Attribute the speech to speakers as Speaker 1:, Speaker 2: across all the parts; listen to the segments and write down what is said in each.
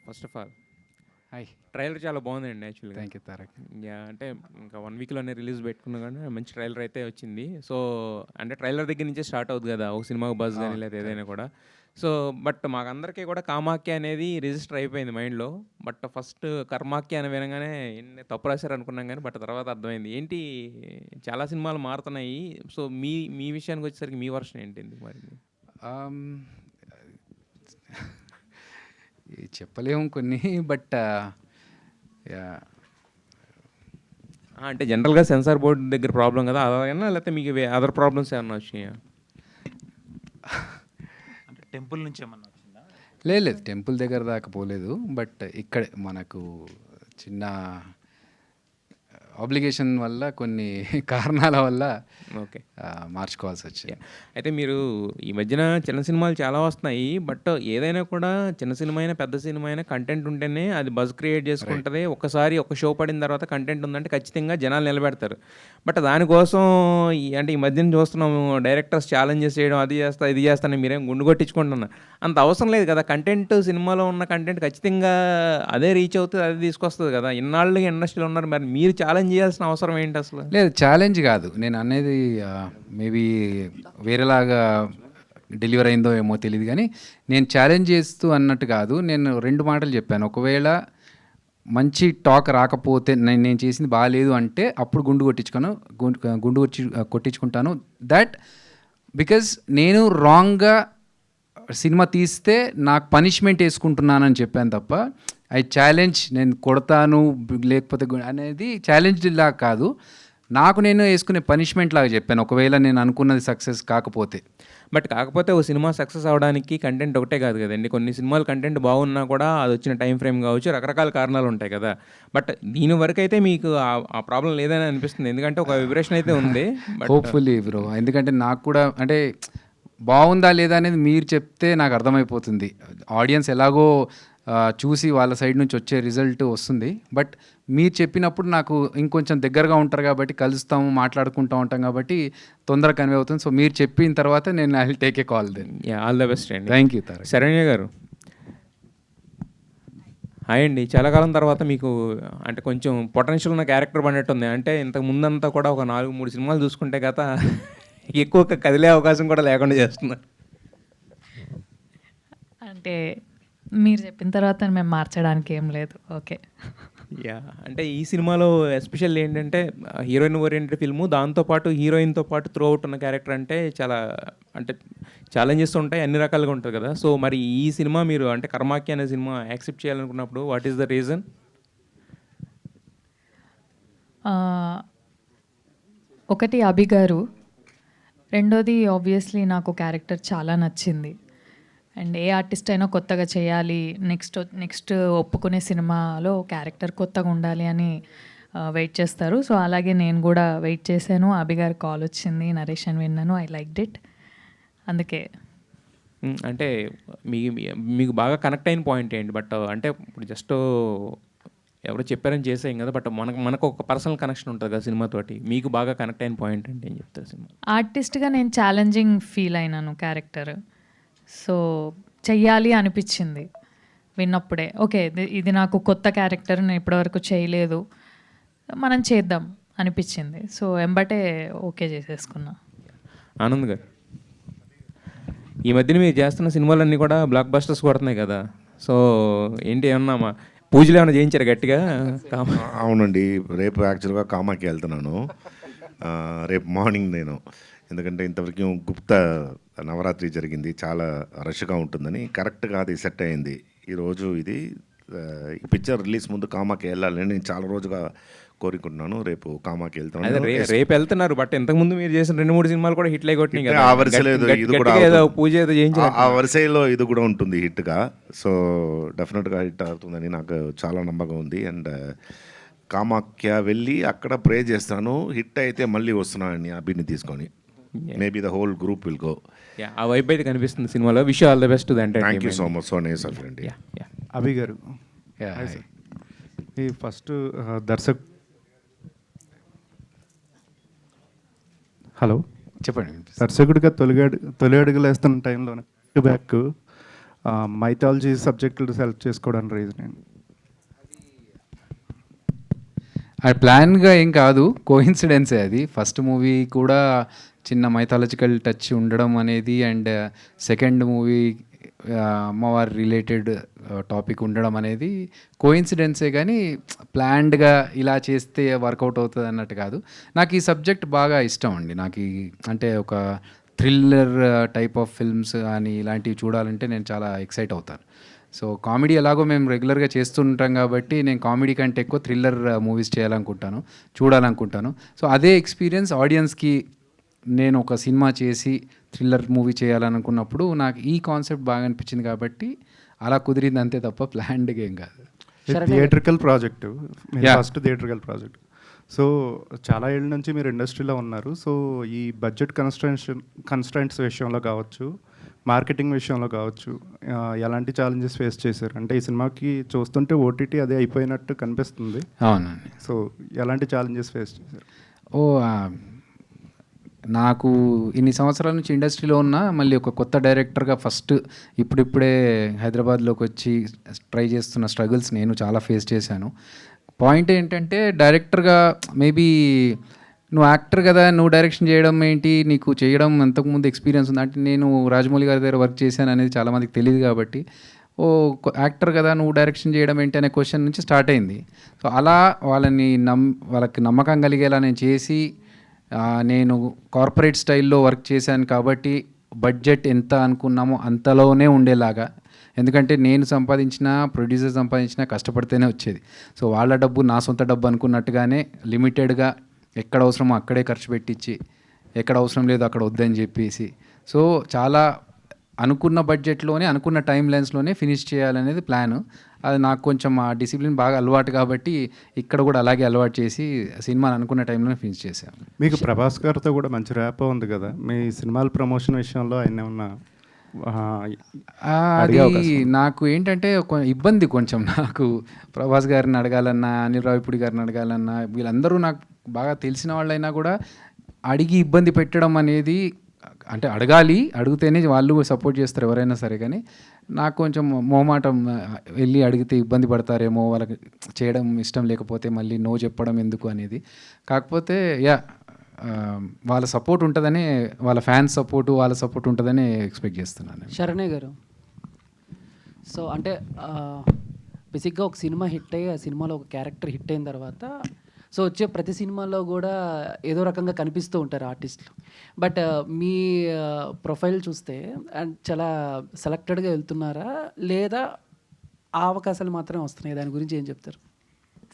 Speaker 1: First of all
Speaker 2: hi,
Speaker 1: trailer చాలా బాగుందండి యాక్చువల్గా.
Speaker 2: Thank you Tarak.
Speaker 1: యా అంటే ఇంకా 1 వీక్లోనే రిలీజ్ పెట్టుకున్నా కానీ మంచి ట్రైలర్ అయితే వచ్చింది. సో అంటే ట్రైలర్ దగ్గర నుంచే స్టార్ట్ అవుతుంది కదా ఒక సినిమాకు బజ్ కానీ లేదా ఏదైనా కూడా. సో బట్ మాకందరికీ కూడా కామాఖ్య అనేది రిజిస్టర్ అయిపోయింది మైండ్లో. బట్ ఫస్ట్ కర్మాఖ్య అని వినగానే ఎన్ని తప్పు రాశారు అనుకున్నాం కానీ బట్ తర్వాత అర్థమైంది ఏంటి చాలా సినిమాలు మారుతున్నాయి. సో మీ మీ విషయానికి వచ్చేసరికి మీ వర్షన్ ఏంటి మరి?
Speaker 2: చెప్పలేము కొన్ని, బట్
Speaker 1: అంటే జనరల్గా సెన్సార్ బోర్డు దగ్గర ప్రాబ్లం కదా అదైనా, లేకపోతే మీకు అదర్ ప్రాబ్లమ్స్ ఏమన్నా వచ్చినాయా?
Speaker 3: అంటే టెంపుల్ నుంచి ఏమన్నా వచ్చిందా?
Speaker 2: లేదు, టెంపుల్ దగ్గర దాకా పోలేదు. బట్ ఇక్కడే మనకు చిన్న ఆబ్లిగేషన్ వల్ల కొన్ని కారణాల వల్ల
Speaker 1: ఓకే
Speaker 2: మార్చుకోవాల్సి వచ్చింది.
Speaker 1: అయితే మీరు ఈ మధ్యన చిన్న సినిమాలు చాలా వస్తున్నాయి. బట్ ఏదైనా కూడా చిన్న సినిమా అయినా పెద్ద సినిమా అయినా కంటెంట్ ఉంటేనే అది బజ్ క్రియేట్ చేసుకుంటుంది. ఒకసారి ఒక షో పడిన తర్వాత కంటెంట్ ఉందంటే ఖచ్చితంగా జనాలు నిలబెడతారు. బట్ దానికోసం అంటే ఈ మధ్యన చూస్తున్నాము డైరెక్టర్స్ ఛాలెంజెస్ చేయడం, అది చేస్తా ఇది చేస్తానని మీరేం గుండు కొట్టించుకుంటున్నా అంత అవసరం లేదు కదా. కంటెంట్ సినిమాలో ఉన్న కంటెంట్ ఖచ్చితంగా అదే రీచ్ అవుతుంది, అదే తీసుకొస్తుంది కదా. ఇన్నాళ్ళు ఇండస్ట్రీలో ఉన్నారు, మరి మీరు ఛాలెంజ్ చేయాల్సిన అవసరం ఏంటి అసలు?
Speaker 2: లేదు, ఛాలెంజ్ కాదు నేను అనేది. మేబీ వేరేలాగా డెలివర్ అయిందో ఏమో తెలియదు, కానీ నేను ఛాలెంజ్ చేస్తూ అన్నట్టు కాదు. నేను 2 మాటలు చెప్పాను. ఒకవేళ మంచి టాక్ రాకపోతే నేను చేసింది బాగాలేదు అంటే అప్పుడు గుండు కొట్టించుకుంటాను. దట్ బికాజ్ నేను రాంగ్గా సినిమా తీస్తే నాకు పనిష్మెంట్ వేసుకుంటున్నానని చెప్పాను తప్ప ఐ ఛాలెంజ్ నేను కొడతాను లేకపోతే అనేది ఛాలెంజ్ లాగా కాదు. నాకు నేను వేసుకునే పనిష్మెంట్ లాగా చెప్పాను ఒకవేళ నేను అనుకున్నది సక్సెస్ కాకపోతే.
Speaker 1: బట్ కాకపోతే ఓ సినిమా సక్సెస్ అవ్వడానికి కంటెంట్ ఒకటే కాదు కదండి. కొన్ని సినిమాలు కంటెంట్ బాగున్నా కూడా అది వచ్చిన టైం ఫ్రేమ్ కావచ్చు, రకరకాల కారణాలు ఉంటాయి కదా. బట్ దీని వరకు అయితే మీకు ఆ ప్రాబ్లం లేదని అనిపిస్తుంది, ఎందుకంటే ఒక విబ్రేషన్ అయితే ఉంది.
Speaker 2: హోప్ఫుల్లీ బ్రో, ఎందుకంటే నాకు కూడా అంటే బాగుందా లేదా అనేది మీరు చెప్తే నాకు అర్థమైపోతుంది. ఆడియన్స్ ఎలాగో చూసి వాళ్ళ సైడ్ నుంచి వచ్చే రిజల్ట్ వస్తుంది. బట్ మీరు చెప్పినప్పుడు నాకు ఇంకొంచెం దగ్గరగా ఉంటారు కాబట్టి కలుస్తాము, మాట్లాడుకుంటూ ఉంటాం కాబట్టి తొందరగా కన్వే అవుతుంది. సో మీరు చెప్పిన తర్వాత నేను I will take a call then.
Speaker 1: All the best అండి.
Speaker 2: Thank you Tarak.
Speaker 1: Saranya garu hi అండి. చాలా కాలం తర్వాత మీకు అంటే కొంచెం పొటెన్షియల్ ఉన్న క్యారెక్టర్ పడినట్టుంది. అంటే ఇంతకు ముందంతా కూడా ఒక 4-3 సినిమాలు చూసుకుంటే గత ఎక్కువ కదిలే అవకాశం కూడా లేకుండా చేస్తున్నారు.
Speaker 4: అంటే మీరు చెప్పిన తర్వాత మేము మార్చడానికి ఏం లేదు. ఓకే
Speaker 1: యా అంటే ఈ సినిమాలో ఎస్పెషల్ ఏంటంటే హీరోయిన్ ఓరియంటెడ్ ఫిల్ము, దాంతోపాటు హీరోయిన్తో పాటు త్రూ అవుట్ ఉన్న క్యారెక్టర్ అంటే చాలా అంటే ఛాలెంజెస్ ఉంటాయి, అన్ని రకాలుగా ఉంటుంది కదా. సో మరి ఈ సినిమా మీరు అంటే కర్మాఖ్య అనే సినిమా యాక్సెప్ట్ చేయాలనుకున్నప్పుడు వాట్ ఈస్ ద రీజన్?
Speaker 4: ఒకటి అభి గారు, రెండోది ఆబ్వియస్లీ నాకు క్యారెక్టర్ చాలా నచ్చింది. అండ్ ఏ ఆర్టిస్ట్ అయినా కొత్తగా చేయాలి, నెక్స్ట్ ఒప్పుకునే సినిమాలో క్యారెక్టర్ కొత్తగా ఉండాలి అని వెయిట్ చేస్తారు. సో అలాగే నేను కూడా వెయిట్ చేశాను. అభి గారి కాల్ వచ్చింది, నరేషన్ విన్నాను, ఐ లైక్డ్ ఇట్. అందుకే
Speaker 1: అంటే మీకు బాగా కనెక్ట్ అయిన పాయింట్ ఏంటి? బట్ అంటే ఇప్పుడు జస్ట్ ఎవరో చెప్పారని చేసాం కదా, బట్ మనకు ఒక పర్సనల్ కనెక్షన్ ఉంటుంది కదా సినిమాతోటి. మీకు బాగా కనెక్ట్ అయిన పాయింట్ అంటే ఏం చెప్తారు? సినిమా
Speaker 4: ఆర్టిస్ట్గా నేను ఛాలెంజింగ్ ఫీల్ అయినాను క్యారెక్టర్. సో చెయ్యాలి అనిపించింది విన్నప్పుడే. ఓకే ఇది నాకు కొత్త క్యారెక్టర్, నేను ఇప్పటివరకు చేయలేదు, మనం చేద్దాం అనిపించింది. సో ఎంబటే ఓకే చేసేసుకున్నా.
Speaker 1: ఆనంద్ గారు, ఈ మధ్యన మీరు చేస్తున్న సినిమాలన్నీ కూడా బ్లాక్ బస్టర్స్ కొడుతున్నాయి కదా. సో ఏంటి ఏమన్నా పూజలు ఏమైనా చేయించారు గట్టిగా?
Speaker 5: అవునండి, రేపు యాక్చువల్గా కామాకి వెళ్తున్నాను. రేపు మార్నింగ్ నేను, ఎందుకంటే ఇంతవరకు గుప్త నవరాత్రి జరిగింది, చాలా రష్గా ఉంటుందని కరెక్ట్గా అది సెట్ అయింది. ఈరోజు ఇది ఈ పిక్చర్ రిలీజ్ ముందు కామాకి వెళ్ళాలని నేను చాలా రోజుగా కోరుకుంటున్నాను. రేపు కామాకి వెళ్తాను.
Speaker 1: రేపు వెళ్తున్నారు, బట్ ఇంతకుముందు మీరు చేసిన 2-3 సినిమాలు కూడా హిట్ కొట్టినాయి కదా.
Speaker 5: ఆ వరుసలో ఇది కూడా
Speaker 1: పూజ ఏదో చేయించారు,
Speaker 5: ఆ వరుసలో ఇది కూడా ఉంటుంది హిట్గా. సో డెఫినెట్గా హిట్ అవుతుందని నాకు చాలా నమ్మకం ఉంది. అండ్ కామాఖ్య వెళ్ళి అక్కడ ప్రే చేస్తాను, హిట్ అయితే మళ్ళీ వస్తున్నానని అభిని తీసుకొని. Maybe the whole group will go.
Speaker 1: ఆ వైపు అయితే కనిపిస్తుంది సినిమాలో. Wish all the best.
Speaker 5: Thank you so much. So nice of you అండి.
Speaker 6: అభి గారు, ఈ ఫస్ట్ హలో
Speaker 2: చెప్పండి.
Speaker 6: దర్శకుడిగా తొలి అడుగులు వేస్తున్న టైంలో బ్యాక్ మైథాలజీ సబ్జెక్టులు సెలెక్ట్ చేసుకోవడానికి రీజన్ ఏంటి?
Speaker 2: అది ప్లాన్గా ఏం కాదు, కోఇన్సిడెన్సే అది. ఫస్ట్ మూవీ కూడా చిన్న మైథాలజికల్ టచ్ ఉండడం అనేది, అండ్ సెకండ్ మూవీ అమ్మవారి రిలేటెడ్ టాపిక్ ఉండడం అనేది కోఇన్సిడెన్సే, కానీ ప్లాన్డ్గా ఇలా చేస్తే వర్కౌట్ అవుతుంది అన్నట్టు కాదు. నాకు ఈ సబ్జెక్ట్ బాగా ఇష్టం అండి. నాకు అంటే ఒక థ్రిల్లర్ టైప్ ఆఫ్ ఫిల్మ్స్ కానీ ఇలాంటివి చూడాలంటే నేను చాలా ఎక్సైట్ అవుతాను. సో కామెడీ ఎలాగో మేము రెగ్యులర్గా చేస్తుంటాం కాబట్టి నేను కామెడీ కంటే ఎక్కువ థ్రిల్లర్ మూవీస్ చూడాలనుకుంటాను. సో అదే ఎక్స్పీరియన్స్ ఆడియన్స్కి నేను ఒక సినిమా చేసి థ్రిల్లర్ మూవీ చేయాలనుకున్నప్పుడు నాకు ఈ కాన్సెప్ట్ బాగా అనిపించింది కాబట్టి అలా కుదిరింది, అంతే తప్ప ప్లాన్డ్గా ఏం కాదు.
Speaker 6: Theatrical project, first theatrical project. So చాలా ఏళ్ళ నుంచి మీరు ఇండస్ట్రీలో ఉన్నారు. సో ఈ బడ్జెట్ కన్స్ట్రెంట్స్ విషయంలో కావచ్చు, మార్కెటింగ్ విషయంలో కావచ్చు, ఎలాంటి ఛాలెంజెస్ ఫేస్ చేశారు? అంటే ఈ సినిమాకి చూస్తుంటే ఓటీటీ అదే అయిపోయినట్టు కనిపిస్తుంది.
Speaker 2: అవునండి.
Speaker 6: సో ఎలాంటి ఛాలెంజెస్ ఫేస్ చేశారు?
Speaker 2: నాకు ఇన్ని సంవత్సరాల నుంచి ఇండస్ట్రీలో ఉన్నా మళ్ళీ ఒక కొత్త డైరెక్టర్గా ఫస్ట్ ఇప్పుడిప్పుడే హైదరాబాద్లోకి వచ్చి ట్రై చేస్తున్న స్ట్రగుల్స్ నేను చాలా ఫేస్ చేశాను. పాయింట్ ఏంటంటే డైరెక్టర్గా మేబీ నువ్వు యాక్టర్ కదా, నువ్వు డైరెక్షన్ చేయడం ఏంటి, నీకు చేయడం అంతకుముందు ఎక్స్పీరియన్స్ ఉంది అంటే, నేను రాజమౌళి గారి దగ్గర వర్క్ చేశాను అనేది చాలామందికి తెలియదు కాబట్టి, యాక్టర్ కదా నువ్వు డైరెక్షన్ చేయడం ఏంటి అనే క్వశ్చన్ నుంచి స్టార్ట్ అయింది. సో అలా వాళ్ళకి నమ్మకం కలిగేలా నేను చేసి, నేను కార్పొరేట్ స్టైల్లో వర్క్ చేశాను కాబట్టి బడ్జెట్ ఎంత అనుకున్నామో అంతలోనే ఉండేలాగా, ఎందుకంటే నేను సంపాదించిన, ప్రొడ్యూసర్ సంపాదించిన కష్టపడితేనే వచ్చేది. సో వాళ్ళ డబ్బు నా సొంత డబ్బు అనుకున్నట్టుగానే లిమిటెడ్గా ఎక్కడ అవసరమో అక్కడే ఖర్చు పెట్టించి, ఎక్కడ అవసరం లేదు అక్కడ వద్దని చెప్పేసి, సో చాలా అనుకున్న బడ్జెట్లోనే అనుకున్న టైం లైన్స్లోనే ఫినిష్ చేయాలనేది ప్లాన్. అది నాకు కొంచెం ఆ డిసిప్లిన్ బాగా అలవాటు కాబట్టి ఇక్కడ కూడా అలాగే అలవాటు చేసి సినిమాని అనుకున్న టైంలోనే ఫినిష్ చేశాను.
Speaker 6: మీకు ప్రభాస్ గారితో కూడా మంచి ర్యాప్ ఉంది కదా, మీ సినిమాల ప్రమోషన్ విషయంలో ఆయన ఏమన్నా
Speaker 2: అది నాకు ఏంటంటే ఇబ్బంది కొంచెం, నాకు ప్రభాస్ గారిని అడగాలన్నా, అనిల్ రావిపూడి గారిని అడగాలన్నా, వీళ్ళందరూ నాకు బాగా తెలిసిన వాళ్ళైనా కూడా అడిగి ఇబ్బంది పెట్టడం అనేది, అంటే అడిగితేనే వాళ్ళు సపోర్ట్ చేస్తారు ఎవరైనా సరే, కానీ నాకు కొంచెం మొహమాటం, వెళ్ళి అడిగితే ఇబ్బంది పడతారేమో, వాళ్ళకి చేయడం ఇష్టం లేకపోతే మళ్ళీ నో చెప్పడం ఎందుకు అనేది. కాకపోతే వాళ్ళ సపోర్ట్ ఉంటుందని, వాళ్ళ ఫ్యాన్స్ సపోర్టు, వాళ్ళ సపోర్ట్ ఉంటుందని ఎక్స్పెక్ట్ చేస్తున్నాను.
Speaker 7: శరణ్య గారు, సో అంటే బేసిక్గా ఒక సినిమా హిట్ అయ్యి, ఆ సినిమాలో ఒక క్యారెక్టర్ హిట్ అయిన తర్వాత సో వచ్చే ప్రతి సినిమాలో కూడా ఏదో రకంగా కనిపిస్తూ ఉంటారు ఆర్టిస్టులు. బట్ మీ ప్రొఫైల్ చూస్తే చాలా సెలెక్టెడ్గా వెళ్తున్నారా, లేదా ఆ అవకాశాలు మాత్రమే వస్తున్నాయి? దాని గురించి ఏం చెప్తారు?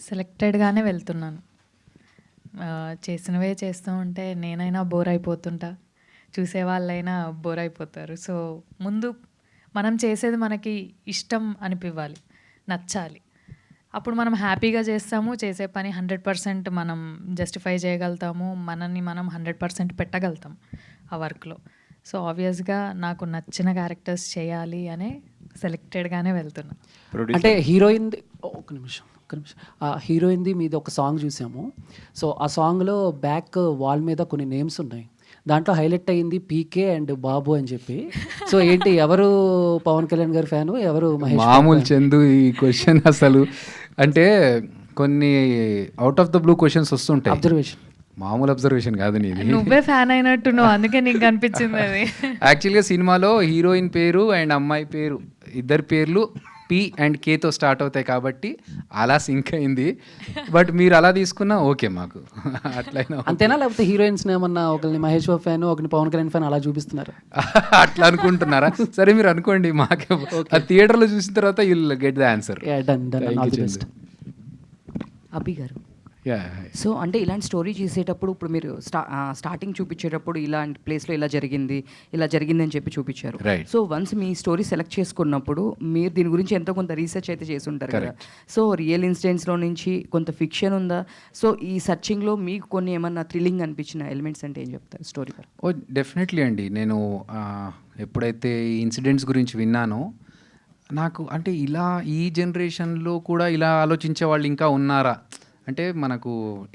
Speaker 4: సెలెక్టెడ్గానే వెళ్తున్నాను. చేసినవే చేస్తూ ఉంటే నేనైనా బోర్ అయిపోతుంటా, చూసేవాళ్ళైనా బోర్ అయిపోతారు. సో ముందు మనం చేసేది మనకి ఇష్టం అనిపివ్వాలి, నచ్చాలి. అప్పుడు మనం హ్యాపీగా చేస్తాము, చేసే పని 100% మనం జస్టిఫై చేయగలుగుతాము, మనల్ని మనం 100% పెట్టగలుగుతాం ఆ వర్క్లో. సో ఆబ్వియస్గా నాకు నచ్చిన క్యారెక్టర్స్ చేయాలి అనే సెలెక్టెడ్గానే వెళ్తున్నా.
Speaker 7: అంటే హీరోయిన్ది ఒక్క నిమిషం హీరోయిన్ది మీద ఒక సాంగ్ చూసాము. సో ఆ సాంగ్లో బ్యాక్ వాల్ మీద కొన్ని నేమ్స్ ఉన్నాయి, దాంట్లో హైలైట్ అయ్యింది పీకే అండ్ బాబు అని చెప్పి. సో ఏంటి, ఎవరు పవన్ కళ్యాణ్ గారి ఫ్యాను, ఎవరు మహేష్?
Speaker 2: మామూలు చందు ఈ క్వశ్చన్ అసలు అంటే కొన్ని out of the blue questions వస్తుంటాయి.
Speaker 7: అబ్జర్వేషన్,
Speaker 2: మామూలు అబ్జర్వేషన్ కాదు నీది.
Speaker 4: నువ్వే ఫ్యాన్ అయినట్టు నువ్వు, అందుకే నీకు అనిపించింది అది.
Speaker 2: యాక్చువల్గా సినిమాలో హీరోయిన్ పేరు అండ్ అమ్మాయి పేరు, ఇద్దరు పేర్లు పి అండ్ కేతో స్టార్ట్ అవుతాయి కాబట్టి అలా సింక్ అయింది. బట్ మీరు అలా తీసుకున్నా ఓకే మాకు, అట్లయినా
Speaker 7: అంతేనా? లేకపోతే హీరోయిన్స్ ఏమన్నా ఒకరిని మహేష్ బాబు ఫ్యాన్, ఒకరిని పవన్ కళ్యాణ్ ఫ్యాన్ అలా చూపిస్తున్నారు?
Speaker 2: అట్లా అనుకుంటున్నారా? సరే మీరు అనుకోండి, మాకే ఆ థియేటర్లో చూసిన తర్వాత you will get the answer.
Speaker 8: Abhi గారు, సో అంటే ఇలాంటి స్టోరీ చేసేటప్పుడు ఇప్పుడు మీరు స్టార్టింగ్ చూపించేటప్పుడు ఇలాంటి ప్లేస్లో ఇలా జరిగింది అని చెప్పి చూపించారు. సో వన్స్ మీ స్టోరీ సెలెక్ట్ చేసుకున్నప్పుడు మీరు దీని గురించి ఎంతో కొంత రీసెర్చ్ అయితే చేసి ఉంటారు కదా. సో రియల్ ఇన్సిడెంట్స్లో నుంచి కొంత ఫిక్షన్ ఉందా? సో ఈ సర్చింగ్లో మీకు కొన్ని ఏమన్నా థ్రిల్లింగ్ అనిపించిన ఎలిమెంట్స్ అంటే ఏం చెప్తారు స్టోరీ?
Speaker 2: డెఫినెట్లీ అండి. నేను ఎప్పుడైతే ఈ ఇన్సిడెంట్స్ గురించి విన్నానో నాకు అంటే ఇలా ఈ జనరేషన్లో కూడా ఇలా ఆలోచించే వాళ్ళు ఇంకా ఉన్నారా అంటే మనకు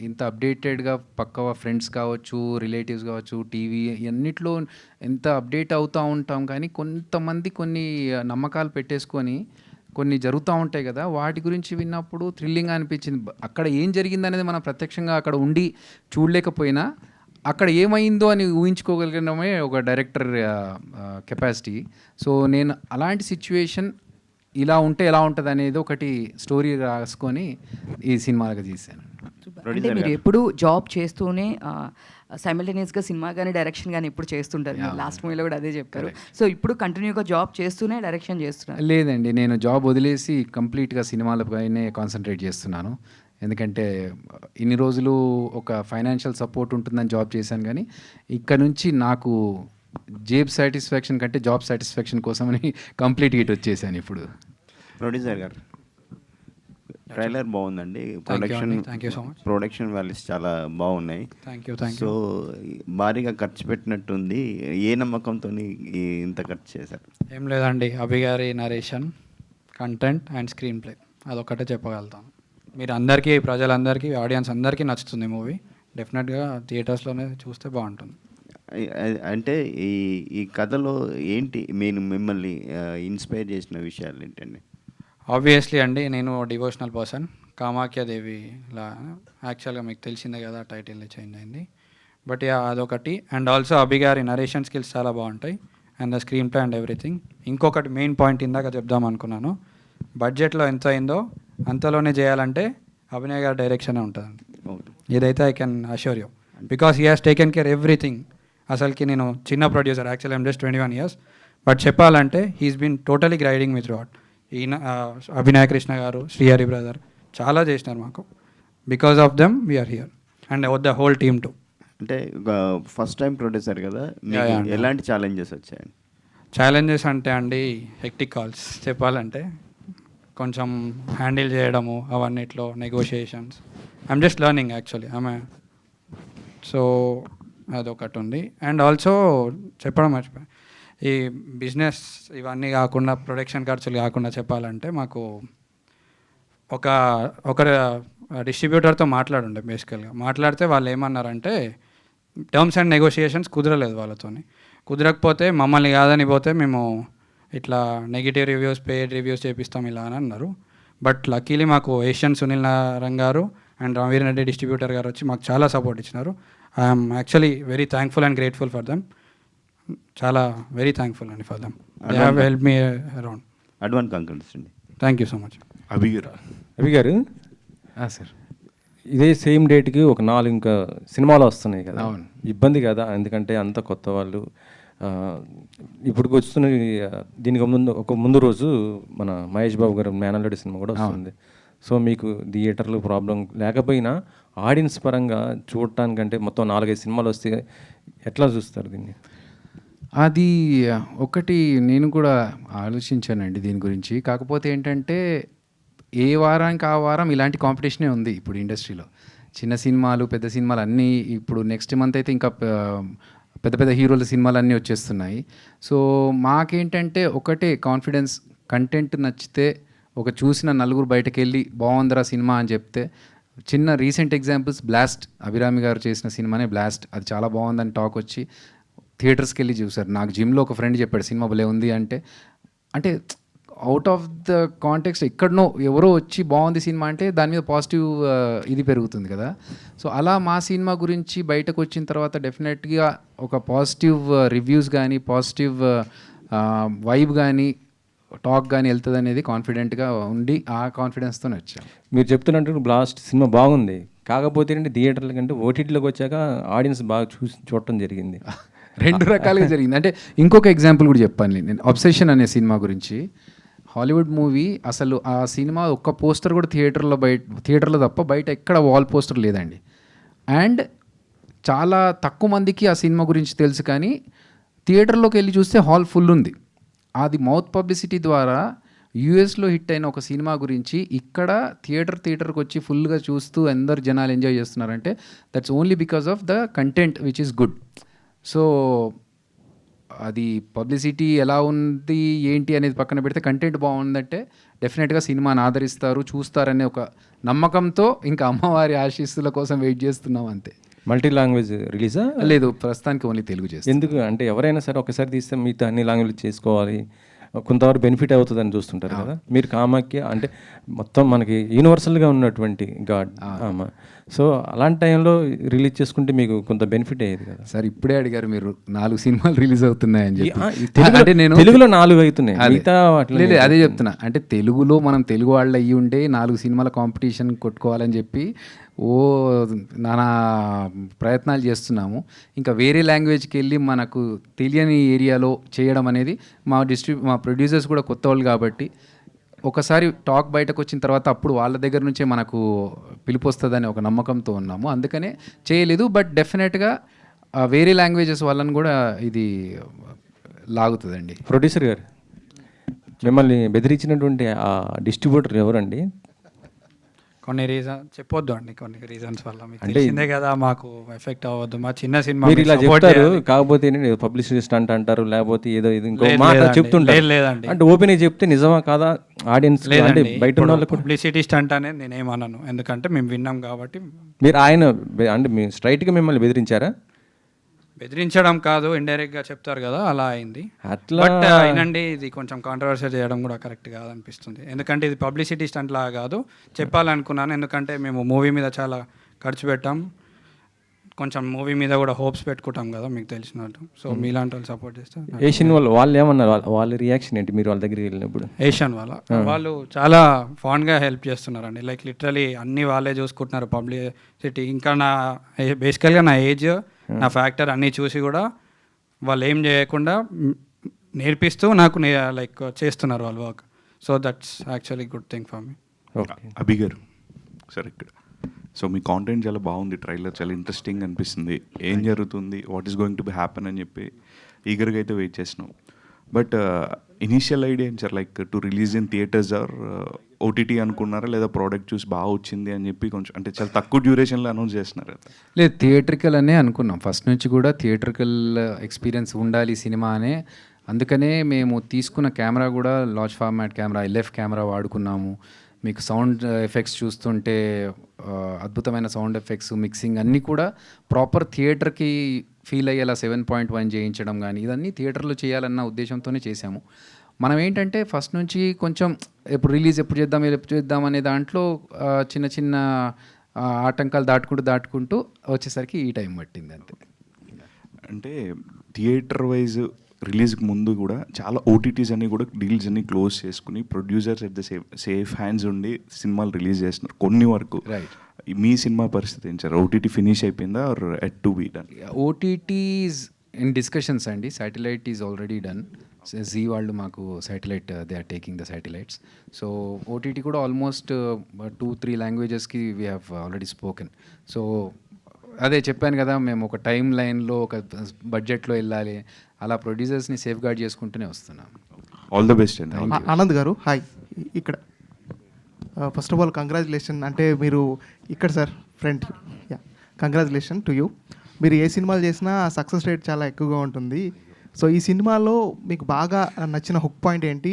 Speaker 2: ఇంత అప్డేటెడ్గా పక్క ఫ్రెండ్స్ కావచ్చు, రిలేటివ్స్ కావచ్చు, టీవీ అన్నిట్లో ఎంత అప్డేట్ అవుతూ ఉంటాం, కానీ కొంతమంది కొన్ని నమ్మకాలు పెట్టేసుకొని కొన్ని జరుగుతూ ఉంటాయి కదా, వాటి గురించి విన్నప్పుడు థ్రిల్లింగ్ అనిపించింది. అక్కడ ఏం జరిగిందనేది మనం ప్రత్యక్షంగా అక్కడ ఉండి చూడలేకపోయినా అక్కడ ఏమైందో అని ఊహించుకోగలిగడమే ఒక డైరెక్టర్ కెపాసిటీ. సో నేను అలాంటి సిచ్యువేషన్ ఇలా ఉంటే ఎలా ఉంటుంది అనేది ఒకటి స్టోరీ రాసుకొని ఈ సినిమాగా తీశాను.
Speaker 8: అంటే మీరు ఎప్పుడు జాబ్ చేస్తూనే సైమల్టేనియస్గా సినిమా కానీ డైరెక్షన్ కానీ ఎప్పుడు చేస్తుంటారు. లాస్ట్ మూవీలో కూడా అదే చెప్పారు. సో ఇప్పుడు కంటిన్యూగా జాబ్ చేస్తూనే డైరెక్షన్ చేస్తున్నారు?
Speaker 2: లేదండి, నేను జాబ్ వదిలేసి కంప్లీట్గా సినిమాలపైనే కాన్సన్ట్రేట్ చేస్తున్నాను. ఎందుకంటే ఇన్ని రోజులు ఒక ఫైనాన్షియల్ సపోర్ట్ ఉంటుందని జాబ్ చేశాను, కానీ ఇక్కడ నుంచి నాకు జేబ్ సాటిస్ఫాక్షన్ కంటే జాబ్ సాటిస్ఫాక్షన్ కోసమని కంప్లీట్గా ఇటు వచ్చేసాను ఇప్పుడు.
Speaker 9: ప్రొడ్యూసర్ గారు, ట్రైలర్ బాగుందండి. ప్రొడక్షన్ వాల్యూస్ చాలా బాగున్నాయి. సో భారీగా ఖర్చు పెట్టినట్టుంది. ఏ నమ్మకంతో ఇంత ఖర్చు చేశారు?
Speaker 10: ఏం లేదండి, అభి గారి narration, content and screen play, అదొక్కటే చెప్పగలుగుతాను. మీరు అందరికీ, ప్రజలందరికీ, ఆడియన్స్ అందరికీ నచ్చుతుంది మూవీ. డెఫినెట్గా థియేటర్స్లోనే చూస్తే బాగుంటుంది.
Speaker 9: అంటే ఈ కథలో ఏంటి మిమ్మల్ని ఇన్స్పైర్ చేసిన విషయాలు ఏంటండి?
Speaker 10: ఆబ్వియస్లీ అండి, నేను డివోషనల్ పర్సన్. కామాఖ్యాదేవి ఇలా యాక్చువల్గా మీకు తెలిసిందే కదా, టైటిల్ చేంజ్ అయింది. బట్ అదొకటి. అండ్ ఆల్సో అభి గారి నరేషన్ స్కిల్స్ చాలా బాగుంటాయి, and the screen play and everything. ఇంకొకటి మెయిన్ పాయింట్ ఇందాక చెప్దాం అనుకున్నాను, బడ్జెట్లో ఎంత అయిందో అంతలోనే చేయాలంటే అభినయ్ గారి డైరెక్షనే ఉంటుందండి. ఇదైతే I can assure you, because he has taken care everything. అసలుకి నేను చిన్న producer, actually I'm just 21 years, but చెప్పాలంటే he's been totally guiding me throughout. ఈయన అభినయ కృష్ణ గారు, శ్రీహరి బ్రదర్ చాలా చేసినారు మాకు. Because of them we're here and the whole team too.
Speaker 9: అంటే ఫస్ట్ టైం ప్రొడ్యూసర్ కదా, ఎలాంటి ఛాలెంజెస్ వచ్చాయండి?
Speaker 10: ఛాలెంజెస్ అంటే అండి, హెక్టిక్ కాల్స్ చెప్పాలంటే, కొంచెం హ్యాండిల్ చేయడము అవన్నిట్లో, negotiations. I'm just learning actually ఆమె. సో అదొకటి ఉంది. అండ్ ఆల్సో చెప్పడం మర్చిపోయి, ఈ బిజినెస్ ఇవన్నీ కాకుండా, ప్రొడక్షన్ ఖర్చులు కాకుండా చెప్పాలంటే, మాకు ఒక డిస్ట్రిబ్యూటర్తో మాట్లాడుండే. బేసికల్గా మాట్లాడితే వాళ్ళు ఏమన్నారంటే, టర్మ్స్ అండ్ నెగోషియేషన్స్ కుదరలేదు వాళ్ళతోని. కుదరకపోతే మమ్మల్ని కాదని పోతే మేము ఇట్లా నెగిటివ్ రివ్యూస్, పెయిడ్ రివ్యూస్ చేపిస్తాం ఇలా అని అన్నారు. బట్ లక్కీలీ మాకు ఏషియన్ సునీల్ నారాయణ గారు అండ్ రామవీర్ రెడ్డి డిస్ట్రిబ్యూటర్ గారు వచ్చి మాకు చాలా సపోర్ట్ ఇచ్చినారు. I'm actually very thankful and grateful for them. చాలా వెరీ థ్యాంక్ఫుల్ అండి for them. They have help me around.
Speaker 9: Advance congrats అండి.
Speaker 10: Thank you so much.
Speaker 1: Abhi గారు
Speaker 2: సార్,
Speaker 1: ఇదే సేమ్ డేట్కి ఒక 4 ఇంకా సినిమాలు వస్తున్నాయి కదా,
Speaker 2: అవును.
Speaker 1: ఇబ్బంది కదా, ఎందుకంటే అంత కొత్త వాళ్ళు. ఇప్పుడు వస్తున్న దీనికి ముందు రోజు మన మహేష్ బాబు గారు మేనల్లుడి సినిమా కూడా వస్తుంది. సో మీకు థియేటర్లు ప్రాబ్లం లేకపోయినా ఆడియన్స్ పరంగా చూడటానికంటే మొత్తం 4-5 సినిమాలు వస్తే ఎట్లా చూస్తారు దీన్ని?
Speaker 2: అది ఒకటి నేను కూడా ఆలోచించానండి దీని గురించి. కాకపోతే ఏంటంటే, ఏ వారానికి ఆ వారం ఇలాంటి కాంపిటీషనే ఉంది ఇప్పుడు ఇండస్ట్రీలో. చిన్న సినిమాలు, పెద్ద సినిమాలు అన్నీ. ఇప్పుడు నెక్స్ట్ మంత్ అయితే ఇంకా పెద్ద పెద్ద హీరోల సినిమాలు అన్నీ వచ్చేస్తున్నాయి. సో మాకేంటంటే ఒకటే కాన్ఫిడెన్స్, కంటెంట్ నచ్చితే ఒక చూసిన నలుగురు బయటకు వెళ్ళి బాగుందిరా సినిమా అని చెప్తే. చిన్న రీసెంట్ ఎగ్జాంపుల్స్, బ్లాస్ట్, అభిరామి గారు చేసిన సినిమానే బ్లాస్ట్, అది చాలా బాగుందని టాక్ వచ్చి థియేటర్స్కి వెళ్ళి చూసారు. నాకు జిమ్లో ఒక ఫ్రెండ్ చెప్పాడు సినిమా భలే ఉంది అంటే అవుట్ ఆఫ్ ద కాంటెక్స్ట్ ఎక్కడనో ఎవరో వచ్చి బాగుంది సినిమా అంటే దాని మీద పాజిటివ్ ఇది పెరుగుతుంది కదా. సో అలా మా సినిమా గురించి బయటకు వచ్చిన తర్వాత డెఫినెట్గా ఒక పాజిటివ్ రివ్యూస్ కానీ, పాజిటివ్ వైబ్ కానీ, టాక్ కానీ వెళ్తుంది అనేది కాన్ఫిడెంట్గా ఉండి ఆ కాన్ఫిడెన్స్తోనే వచ్చాం.
Speaker 1: మీరు చెప్తున్నట్టు బ్లాస్ట్ సినిమా బాగుంది, కాకపోతే ఏంటంటే థియేటర్ల కంటే ఓటీటీలోకి వచ్చాక ఆడియన్స్ బాగా చూడటం జరిగింది.
Speaker 2: 2 రకాలుగా జరిగింది. అంటే ఇంకొక ఎగ్జాంపుల్ కూడా చెప్పాను నేను, అబ్సెషన్ అనే సినిమా గురించి. హాలీవుడ్ మూవీ, అసలు ఆ సినిమా ఒక్క పోస్టర్ కూడా థియేటర్లో తప్ప బయట ఎక్కడ వాల్ పోస్టర్ లేదండి. అండ్ చాలా తక్కువ మందికి ఆ సినిమా గురించి తెలుసు, కానీ థియేటర్లోకి వెళ్ళి చూస్తే హాల్ ఫుల్ ఉంది. అది మౌత్ పబ్లిసిటీ ద్వారా యూఎస్లో హిట్ అయిన ఒక సినిమా గురించి ఇక్కడ థియేటర్కి వచ్చి ఫుల్గా చూస్తూ అందరు జనాలు ఎంజాయ్ చేస్తున్నారంటే that's only because of the content which is good. So అది పబ్లిసిటీ ఎలా ఉంది ఏంటి అనేది పక్కన పెడితే కంటెంట్ బాగుందంటే డెఫినెట్గా సినిమాని ఆదరిస్తారు, చూస్తారనే ఒక నమ్మకంతో ఇంకా అమ్మవారి ఆశీస్సుల కోసం వెయిట్ చేస్తున్నాం అంతే.
Speaker 1: మల్టీ లాంగ్వేజ్ రిలీజా?
Speaker 2: లేదు, ప్రస్తుతానికి ఓన్లీ తెలుగు చేస్తాం.
Speaker 1: ఎందుకు అంటే ఎవరైనా సరే ఒకసారి తీస్తే మిగతా అన్ని లాంగ్వేజ్ చేసుకోవాలి, కొంతవరకు బెనిఫిట్ అవుతుందని చూస్తుంటారు కదా. మీరు కామాఖ్య అంటే మొత్తం మనకి యూనివర్సల్గా ఉన్నటువంటి గాడ్ ఆమె. సో అలాంటి టైంలో రిలీజ్ చేసుకుంటే మీకు కొంత బెనిఫిట్ అయ్యేది కదా
Speaker 2: సార్. ఇప్పుడే అడిగారు మీరు 4 సినిమాలు రిలీజ్ అవుతున్నాయని చెప్పి.
Speaker 1: అంటే నేను తెలుగులో 4 అవుతున్నాయి, మిగతా
Speaker 2: లేదు అదే చెప్తున్నా. అంటే తెలుగులో మనం తెలుగు వాళ్ళు అయ్యి ఉండే 4 సినిమాల కాంపిటీషన్ కొట్టుకోవాలని చెప్పి నానా ప్రయత్నాలు చేస్తున్నాము. ఇంకా వేరే లాంగ్వేజ్కి వెళ్ళి మనకు తెలియని ఏరియాలో చేయడం అనేది మా ప్రొడ్యూసర్స్ కూడా కొత్త వాళ్ళు కాబట్టి ఒకసారి టాక్ బయటకు వచ్చిన తర్వాత అప్పుడు వాళ్ళ దగ్గర నుంచే మనకు పిలుపు వస్తుందని ఒక నమ్మకంతో ఉన్నాము. అందుకనే చేయలేదు. బట్ డెఫినెట్గా వేరే లాంగ్వేజెస్ వాళ్ళని కూడా ఇది లాగుతుందండి.
Speaker 1: ప్రొడ్యూసర్ గారు, మిమ్మల్ని బెదిరించినటువంటి ఆ డిస్ట్రిబ్యూటర్ ఎవరండి?
Speaker 10: కొన్ని చెప్పొద్దు అండి, కొన్ని రీజన్స్ వల్ల మీకు తెలిసిందే కదా, మాకు ఎఫెక్ట్ అవ్వద్దు. మా చిన్న సినిమా
Speaker 1: మీరు ఇలా చెప్తారు, కాకపోతే పబ్లిసిటీ స్టంట్ అంటారు, లేకపోతే ఏదో ఇది ఇంకో మాట చెప్తుంటారు.
Speaker 10: లేదండి,
Speaker 1: అంటే ఓపెన్ చెప్తే నిజమా కాదా ఆడియన్స్ అంటే బయట ఉన్న వాళ్ళకి
Speaker 10: పబ్లిసిటీ స్టంట్ అనేది నేనేమన్నాను, ఎందుకంటే మేము విన్నాం కాబట్టి.
Speaker 1: మీరు అంటే మీ స్ట్రైట్గా మిమ్మల్ని బెదిరించారా?
Speaker 10: బెదిరించడం కాదు, ఇండైరెక్ట్గా చెప్తారు కదా, అలా అయింది.
Speaker 1: అట్లా
Speaker 10: బట్ అయినండి, ఇది కొంచెం కాంట్రవర్షియల్ చేయడం కూడా కరెక్ట్ కాదనిపిస్తుంది. ఎందుకంటే ఇది పబ్లిసిటీ స్టంట్ లాగా కాదు, చెప్పాలనుకున్నాను. ఎందుకంటే మేము మూవీ మీద చాలా ఖర్చు పెట్టాం, కొంచెం మూవీ మీద కూడా హోప్స్ పెట్టుకుంటాం కదా మీకు తెలిసినట్టు. సో మీలాంటి వాళ్ళు సపోర్ట్ చేస్తారు.
Speaker 1: ఏషియన్ వాళ్ళు ఏమన్నారు, వాళ్ళ రియాక్షన్ ఏంటి మీరు వాళ్ళ దగ్గరికి వెళ్ళినప్పుడు?
Speaker 10: ఏషియన్ వాళ్ళు చాలా ఫాన్గా హెల్ప్ చేస్తున్నారండి. లైక్ లిటరలీ అన్నీ వాళ్ళే చూసుకుంటున్నారు, పబ్లిసిటీ. ఇంకా బేసికల్గా నా ఏజ్, నా ఫ్యాక్టర్ అన్నీ చూసి కూడా వాళ్ళు ఏం చేయకుండా నేర్పిస్తూ నాకు లైక్ చేస్తున్నారు వాళ్ళు work. So that's actually good thing for me.
Speaker 11: Abhi గారు సార్, ఇక్కడ సో మీ కాంటెంట్ చాలా బాగుంది, ట్రైలర్ చాలా ఇంట్రెస్టింగ్ అనిపిస్తుంది. ఏం జరుగుతుంది, what is going to be happen అని చెప్పి ఈగర్గా అయితే వెయిట్ చేసినాం. బట్ ఇనీషియల్ ఐడియా ఏం sir, like to release in theatres or OTT అనుకున్నారా, లేదా ప్రోడక్ట్ చూసి బాగా వచ్చింది అని చెప్పి కొంచెం అంటే చాలా తక్కువ డ్యూరేషన్లో అనౌన్స్ చేస్తున్నారు కదా?
Speaker 2: లేదు, థియేట్రికల్ అనే అనుకున్నాం ఫస్ట్ నుంచి కూడా. థియేట్రికల్ ఎక్స్పీరియన్స్ ఉండాలి సినిమా అనే. అందుకనే మేము తీసుకున్న కెమెరా కూడా large format camera, LF camera వాడుకున్నాము. మీకు సౌండ్ ఎఫెక్ట్స్ చూస్తుంటే అద్భుతమైన సౌండ్ ఎఫెక్ట్స్, మిక్సింగ్ అన్నీ కూడా ప్రాపర్ థియేటర్కి ఫీల్ అయ్యేలా 7.1 చేయించడం కానీ ఇవన్నీ థియేటర్లో చేయాలన్న ఉద్దేశంతోనే చేశాము. మనం ఏంటంటే ఫస్ట్ నుంచి కొంచెం ఎప్పుడు చేద్దాం అనే దాంట్లో చిన్న చిన్న ఆటంకాలు దాటుకుంటూ వచ్చేసరికి ఈ టైం పట్టింది అంతే.
Speaker 11: అంటే థియేటర్ వైజ్ రిలీజ్కి ముందు కూడా చాలా ఓటీటీస్ అన్ని కూడా డీల్స్ అన్ని క్లోజ్ చేసుకుని producers at the safe hands ఉండి సినిమాలు రిలీజ్ చేస్తున్నారు కొన్ని వరకు.
Speaker 2: రైట్.
Speaker 11: మీ సినిమా పరిస్థితి ఏం సార్? ఓటీటీ ఫినిష్ అయిపోయిందా or yet to be done?
Speaker 2: OTTs in discussions అండి. Satellite is already done. Zee వాళ్ళు మాకు satellite, they are taking the satellites. So OTT కూడా ఆల్మోస్ట్ 2-3 లాంగ్వేజెస్కి we have already spoken. So అదే చెప్పాను కదా, మేము ఒక టైం లైన్లో ఒక బడ్జెట్లో వెళ్ళాలి, అలా ప్రొడ్యూసర్స్ని సేఫ్ గార్డ్ చేసుకుంటూనే వస్తున్నాం.
Speaker 11: ఆల్ ద బెస్ట్ అండి.
Speaker 12: ఆనంద్ గారు హాయ్. ఇక్కడ ఫస్ట్ ఆఫ్ ఆల్ కంగ్రాచులేషన్. అంటే మీరు ఇక్కడ sir friend, congratulation to you. మీరు ఏ సినిమాలు చేసినా సక్సెస్ రేట్ చాలా ఎక్కువగా ఉంటుంది. సో ఈ సినిమాలో మీకు బాగా నచ్చిన హుక్ పాయింట్ ఏంటి,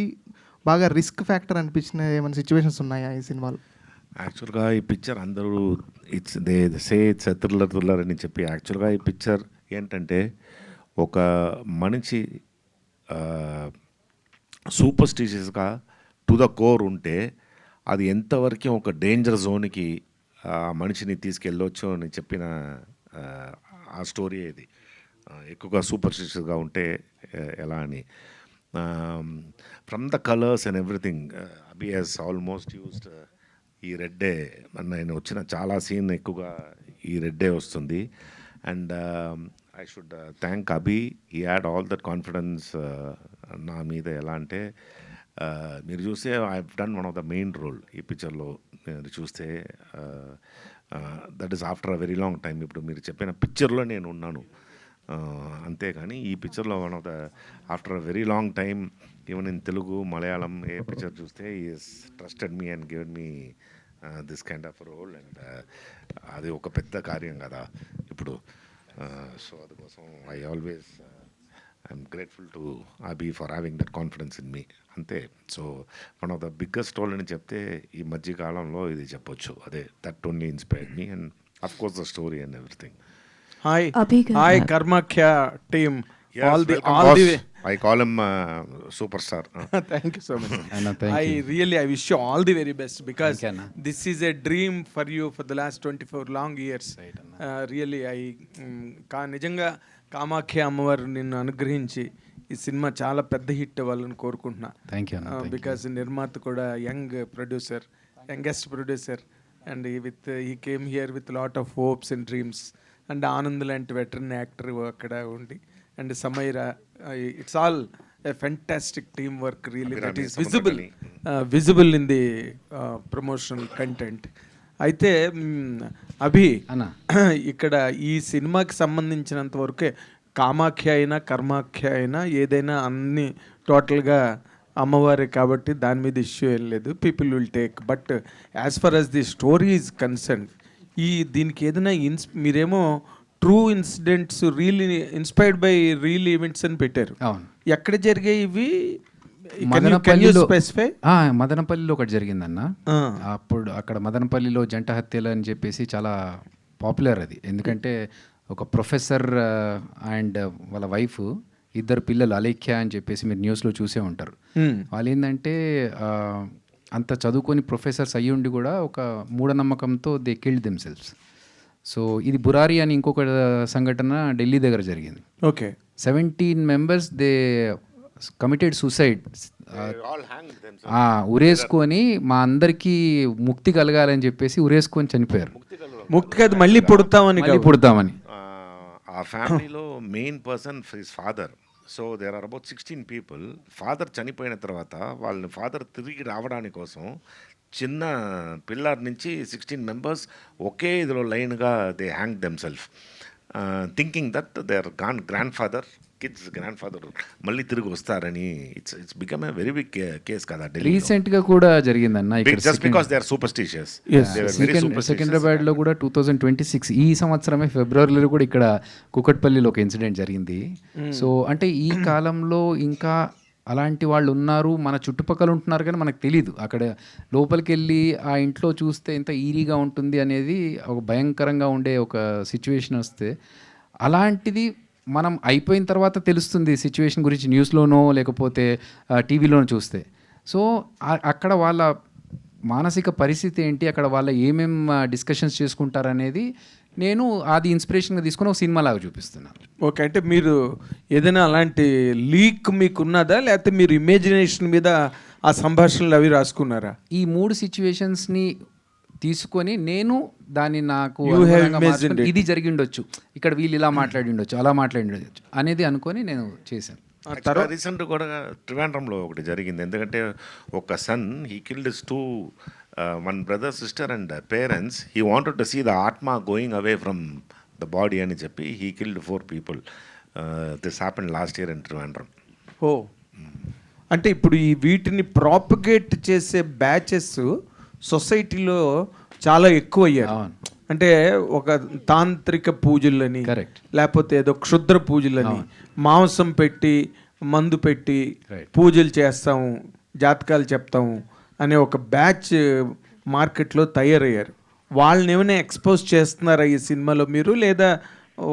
Speaker 12: బాగా రిస్క్ ఫ్యాక్టర్ అనిపించిన ఏమైనా సిచ్యువేషన్స్ ఉన్నాయా ఈ సినిమాలో?
Speaker 5: యాక్చువల్గా ఈ పిక్చర్ అందరూ ఇట్స్ థ్రిల్లర్ అని చెప్పి, యాక్చువల్గా ఈ పిక్చర్ ఏంటంటే ఒక మనిషి సూపర్స్టిషియస్గా టు ద కోర్ ఉంటే అది ఎంతవరకు ఒక డేంజర్ జోన్కి ఆ మనిషిని తీసుకెళ్ళొచ్చు అని చెప్పిన ఆ స్టోరీ ఇది. ఎక్కువగా సూపర్స్టిషియస్గా ఉంటే ఎలా అని. From the colours and everything, Abhi he's almost used ఈ రెడ్డే. నేను వచ్చిన చాలా సీన్ ఎక్కువగా ఈ రెడ్డే వస్తుంది. And I should thank Abhi. He had all that confidence నా మీద. ఎలా అంటే మీరు చూస్తే I have done one of the main role ఈ పిక్చర్లో. మీరు చూస్తే that is after a very long time. ఇప్పుడు మీరు చెప్పిన పిక్చర్లో నేను ఉన్నాను అంతేగాని ఈ పిక్చర్లో one of the after a very long time, even in Telugu, Malayalam ఏ పిక్చర్ చూస్తే is trusted me and given me this kind of role. And అది ఒక పెద్ద కార్యం కదా ఇప్పుడు. సో అందుకోసం I always I'm grateful to Abhi for having that confidence in me అంతే. So one of the biggest role అని చెప్తే ఈ మధ్య కాలంలో ఇది చెప్పొచ్చు. అదే that only inspired me and of course the story and everything.
Speaker 13: Hi Karmakhya team.
Speaker 5: All the I call him superstar.
Speaker 13: Thank you so much.
Speaker 2: Anna, thank you.
Speaker 13: I wish you all the very best because this is a dream for you for the last 24 long years. Really నిజంగా కామాఖ్య అమ్మవారు నిన్ను అనుగ్రహించి ఈ cinema చాలా పెద్ద hit అవ్వాలని కోరుకుంటున్నా.
Speaker 2: Thank you.
Speaker 13: Because నిర్మాత కూడా youngest producer and he came here with lot of hopes and dreams. And Anand లాంటి వెటరన్ యాక్టర్ అక్కడ ఉండి and Samaira, it's all a fantastic teamwork really that is visible in the promotional content. అయితే అభి ఇక్కడ ఈ సినిమాకి సంబంధించినంత వరకే కామాఖ్య అయినా కర్మాఖ్య అయినా ఏదైనా అన్ని టోటల్గా అమ్మవారే కాబట్టి దాని మీద ఇష్యూ ఏం లేదు, people will take. But as for as the story is concern, దీనికి ఏదైనా మీరేమో true incidents real inspired by real events అని పెట్టారు. ఎక్కడ జరిగాయి ఇవి?
Speaker 2: మదనపల్లిలో ఒకటి జరిగిందన్న. అప్పుడు అక్కడ మదనపల్లిలో జంట హత్యలు అని చెప్పేసి చాలా పాపులర్ అది. ఎందుకంటే ఒక ప్రొఫెసర్ అండ్ వాళ్ళ వైఫ్, ఇద్దరు పిల్లలు అలేఖ్య అని చెప్పేసి మీరు న్యూస్లో చూసే ఉంటారు. వాళ్ళు ఏంటంటే అంత చదువుకొని ప్రొఫెసర్స్ అయ్యి ఉండి కూడా ఒక మూఢనమ్మకంతో దే కిల్డ్ దెమ్సెల్వ్స్. సో ఇది బురారి అని ఇంకొక సంఘటన ఢిల్లీ దగ్గర జరిగింది.
Speaker 13: Okay,
Speaker 2: 17 members they committed suicide. ఉరేసుకొని మా అందరికీ ముక్తి కలగాలని చెప్పేసి ఉరేసుకొని చనిపోయారు.
Speaker 13: ముక్తి కాదు, మళ్ళీ పుడతామని.
Speaker 5: ఆ ఫ్యామిలీలో main person his father. So there are about 16 people. Father చనిపోయిన తర్వాత వాళ్ళని ఫాదర్ తిరిగి రావడానికి కోసం చిన్న పిల్లర్ నుంచి 16 members ఒకే ఇదిలో లైన్గా they hang themselves, thinking that they are grand father kids grand father మళ్ళీ తిరిగి వస్తారని. It's become a very big case కదా.
Speaker 2: రీసెంట్ గా కూడా జరిగిందన్న,
Speaker 5: just because they are superstitious.
Speaker 2: Secunderabad లో కూడా 2026 ఈ సంవత్సరమే ఫిబ్రవరిలో కూడా ఇక్కడ కుకట్పల్లిలో ఒక ఇన్సిడెంట్ జరిగింది. సో అంటే ఈ కాలంలో ఇంకా అలాంటి వాళ్ళు ఉన్నారు, మన చుట్టుపక్కల ఉంటున్నారు, కానీ మనకు తెలీదు. అక్కడ లోపలికి వెళ్ళి ఆ ఇంట్లో చూస్తే ఎంత ఈరీగా ఉంటుంది అనేది ఒక భయంకరంగా ఉండే ఒక సిచ్యువేషన్ వస్తే, అలాంటిది మనం అయిపోయిన తర్వాత తెలుస్తుంది సిచ్యువేషన్ గురించి న్యూస్లోనో లేకపోతే టీవీలోనో చూస్తే. సో అక్కడ వాళ్ళ మానసిక పరిస్థితి ఏంటి, అక్కడ వాళ్ళ ఏమేం డిస్కషన్స్ చేసుకుంటారనేది నేను అది ఇన్స్పిరేషన్గా తీసుకుని ఒక సినిమా లాగా చూపిస్తున్నాను.
Speaker 13: ఓకే, అంటే మీరు ఏదైనా అలాంటి లీక్ మీకు ఉన్నదా, లేకపోతే మీరు ఇమేజినేషన్ మీద ఆ సంభాషణలు అవి రాసుకున్నారా?
Speaker 2: ఈ 3 సిచ్యువేషన్స్ని తీసుకొని నేను దాన్ని నాకు ఇది జరిగి ఉండొచ్చు, ఇక్కడ వీళ్ళు ఇలా మాట్లాడి ఉండొచ్చు, అలా మాట్లాడి ఉండొచ్చు అనేది అనుకొని నేను చేశాను.
Speaker 5: రీసెంట్ కూడా ట్రివాండ్రంలో ఒకటి జరిగింది. ఎందుకంటే ఒక sun he killed two one brother, sister and parents. He wanted to see the atma going away from the body అని చెప్పి he killed 4 people. This happened last year in Trivandrum.
Speaker 13: అంటే ఇప్పుడు ఈ వీటిని ప్రాపగేట్ చేసే బ్యాచెస్ సొసైటీలో చాలా ఎక్కువ అయ్యారు. అంటే ఒక తాంత్రిక పూజలని, లేకపోతే ఏదో క్షుద్ర పూజలని, మాంసం పెట్టి మందు పెట్టి పూజలు చేస్తాము, జాతకాలు చెప్తాము అనే ఒక బ్యాచ్ మార్కెట్లో తయారయ్యారు. వాళ్ళని ఏమైనా ఎక్స్పోజ్ చేస్తున్నారా ఈ సినిమాలో మీరు, లేదా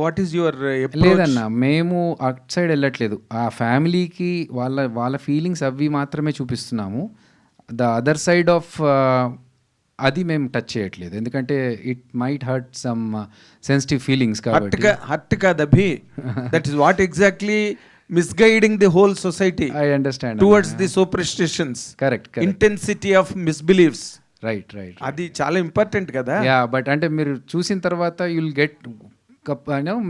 Speaker 13: వాట్ ఈస్ యువర్?
Speaker 2: లేదన్న, మేము అట్ సైడ్ వెళ్ళట్లేదు. ఆ ఫ్యామిలీకి వాళ్ళ ఫీలింగ్స్ అవి మాత్రమే చూపిస్తున్నాము. ద అదర్ సైడ్ ఆఫ్ అది మేము టచ్ చేయట్లేదు, ఎందుకంటే it might hurt some sensitive feelings. కాబట్టి
Speaker 13: హర్ట్ కాదు Abhi, that is what exactly misguiding the whole society.
Speaker 2: I understand
Speaker 13: towards the superstitions.
Speaker 2: Correct.
Speaker 13: Intensity of misbeliefs.
Speaker 2: Right.
Speaker 13: అది చాలా ఇంపార్టెంట్ కదా.
Speaker 2: But అంటే మీరు చూసిన తర్వాత యుల్ గెట్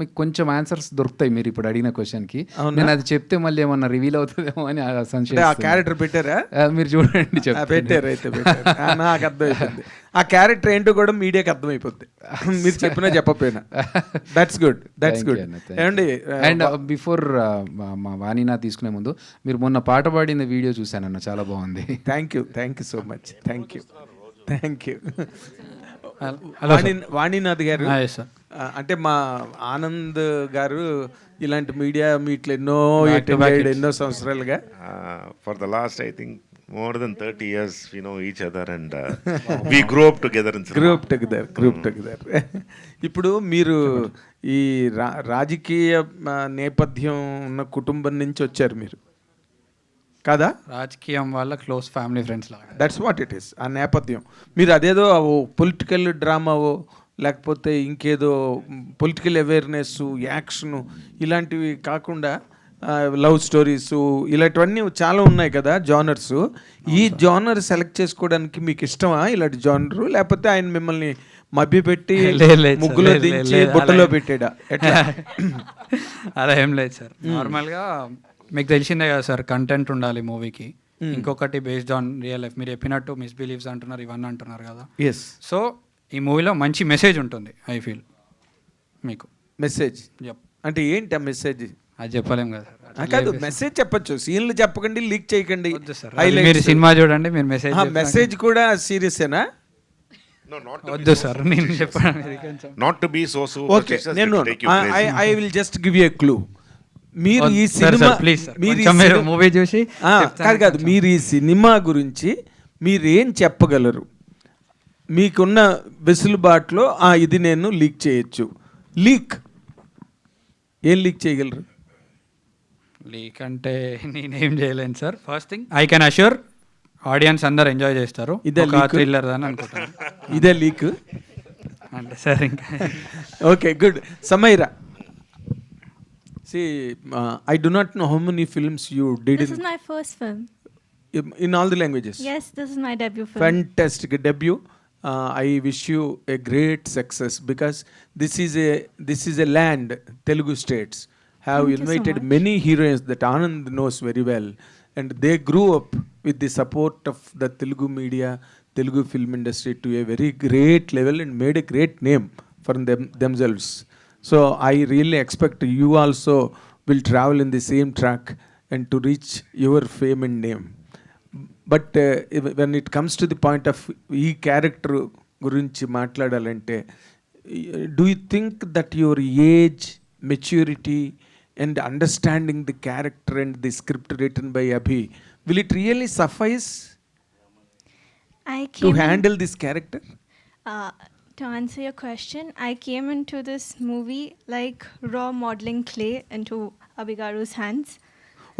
Speaker 2: మీకు కొంచెం ఆన్సర్స్ దొరుకుతాయి మీరు ఇప్పుడు అడిగిన క్వశ్చన్కి. నేను అది చెప్తే మళ్ళీ ఏమన్నా రివీల్ అవుతుందేమో అని సంశయం.
Speaker 13: ఆ క్యారెక్టర్ పెట్టారా?
Speaker 2: మీరు చూడండి.
Speaker 13: పెట్టారు అయితే నాకు అర్థమైపోయింది. ఆ క్యారెక్టర్ ఏంటో కూడా మీడియాకి అర్థమైపోద్ది, మీరు చెప్పినా చెప్పకపోయినా. That's good. ఏమండి,
Speaker 2: అండ్ బిఫోర్ మా వాణినా తీసుకునే ముందు మీరు మొన్న పాట పాడిన వీడియో చూశానన్న, చాలా బాగుంది.
Speaker 13: Thank you so much. Thank you. Vaninath గారు, అంటే మా ఆనంద్ గారు ఇలాంటి మీడియా మీట్లు ఎన్నో attend అయ్యాడు ఎన్నో సంవత్సరాలుగా.
Speaker 5: For the last I think more than 30 years we know each other and we grew up together in cinema.
Speaker 13: Group together. ఇప్పుడు మీరు ఈ రాజకీయ నేపథ్యం ఉన్న కుటుంబం నుంచి వచ్చారు మీరు కదా?
Speaker 10: రాజకీయం వల్ల క్లోజ్ ఫ్యామిలీ ఫ్రెండ్స్ లాగా.
Speaker 13: That's what it is. ఆ నేపథ్యం మీరు అదేదో పొలిటికల్ డ్రామావో లేకపోతే ఇంకేదో పొలిటికల్ అవేర్నెస్ యాక్షను ఇలాంటివి కాకుండా లవ్ స్టోరీస్ ఇలాంటివన్నీ చాలా ఉన్నాయి కదా జానర్స్. ఈ జానర్ సెలెక్ట్ చేసుకోవడానికి మీకు ఇష్టమా ఇలాంటి జానరు, లేకపోతే ఆయన మిమ్మల్ని మభ్యపెట్టి ముగ్గులో దించి బుట్టలో పెట్టాడా ఎట్లా?
Speaker 10: అలా ఏం లేదు సార్. నార్మల్గా మీకు తెలిసిందే కదా సార్, కంటెంట్ ఉండాలి మూవీకి. ఇంకొకటి బేస్డ్ ఆన్ రియల్ లైఫ్, మీరు చెప్పినట్టు మిస్బిలీవ్స్ అంటున్నారు, ఇవన్నీ అంటున్నారు కదా.
Speaker 13: ఎస్.
Speaker 10: సో ఈ మూవీలో మంచి మెసేజ్ ఉంటుంది ఐ ఫీల్. మీకు
Speaker 13: మెసేజ్ అంటే ఏంటి ఆ మెసేజ్?
Speaker 10: అది చెప్పలేం కదా సార్.
Speaker 13: కాదు, మెసేజ్ చెప్పచ్చు, సీన్లు చెప్పకండి, లీక్ చేయకండి.
Speaker 10: మీరు సినిమా చూడండి, మీరు మెసేజ్
Speaker 13: మెసేజ్ కూడా సీరియసేనా?
Speaker 10: వద్దు సార్, నేను చెప్పాను.
Speaker 5: Not to be so
Speaker 13: okay, నేను I will just give you a clue. మీరు ఈ సినిమా
Speaker 10: మీరు మూవీ చూసి
Speaker 13: కాదు మీరు ఈ సినిమా గురించి మీరేం చెప్పగలరు? మీకున్న వెసులుబాటులో ఇది నేను లీక్ చేయొచ్చు. ఏం లీక్ చేయగలరు?
Speaker 10: లీక్ అంటే నేనేం చేయలేను sir. First thing I can assure audience అందరు ఎంజాయ్ చేస్తారు.
Speaker 13: ఇదే
Speaker 10: థ్రిల్లర్ అని అనుకుంటాను.
Speaker 13: ఇదే లీక్
Speaker 10: అంటే సార్ ఇంకా
Speaker 13: okay, good. Samaira, see I do not know how many films you did.
Speaker 14: This is my first film.
Speaker 13: In all the languages?
Speaker 14: Yes, this is my debut film.
Speaker 13: Fantastic debut. I wish you a great success because this is a land, Telugu states have invited many heroines that Anand knows very well, and they grew up with the support of the Telugu media, Telugu film industry to a very great level and made a great name for themselves. So I really expect you also will travel in the same track and to reach your fame and name. But when it comes to the point of ఈ character గురించి మాట్లాడాలంటే, do you think that your age, maturity and understanding the character and the script written by Abhi, will it really suffice to handle this character?
Speaker 14: To answer your question, I came into this movie like raw modeling clay into Abhigaru's hands.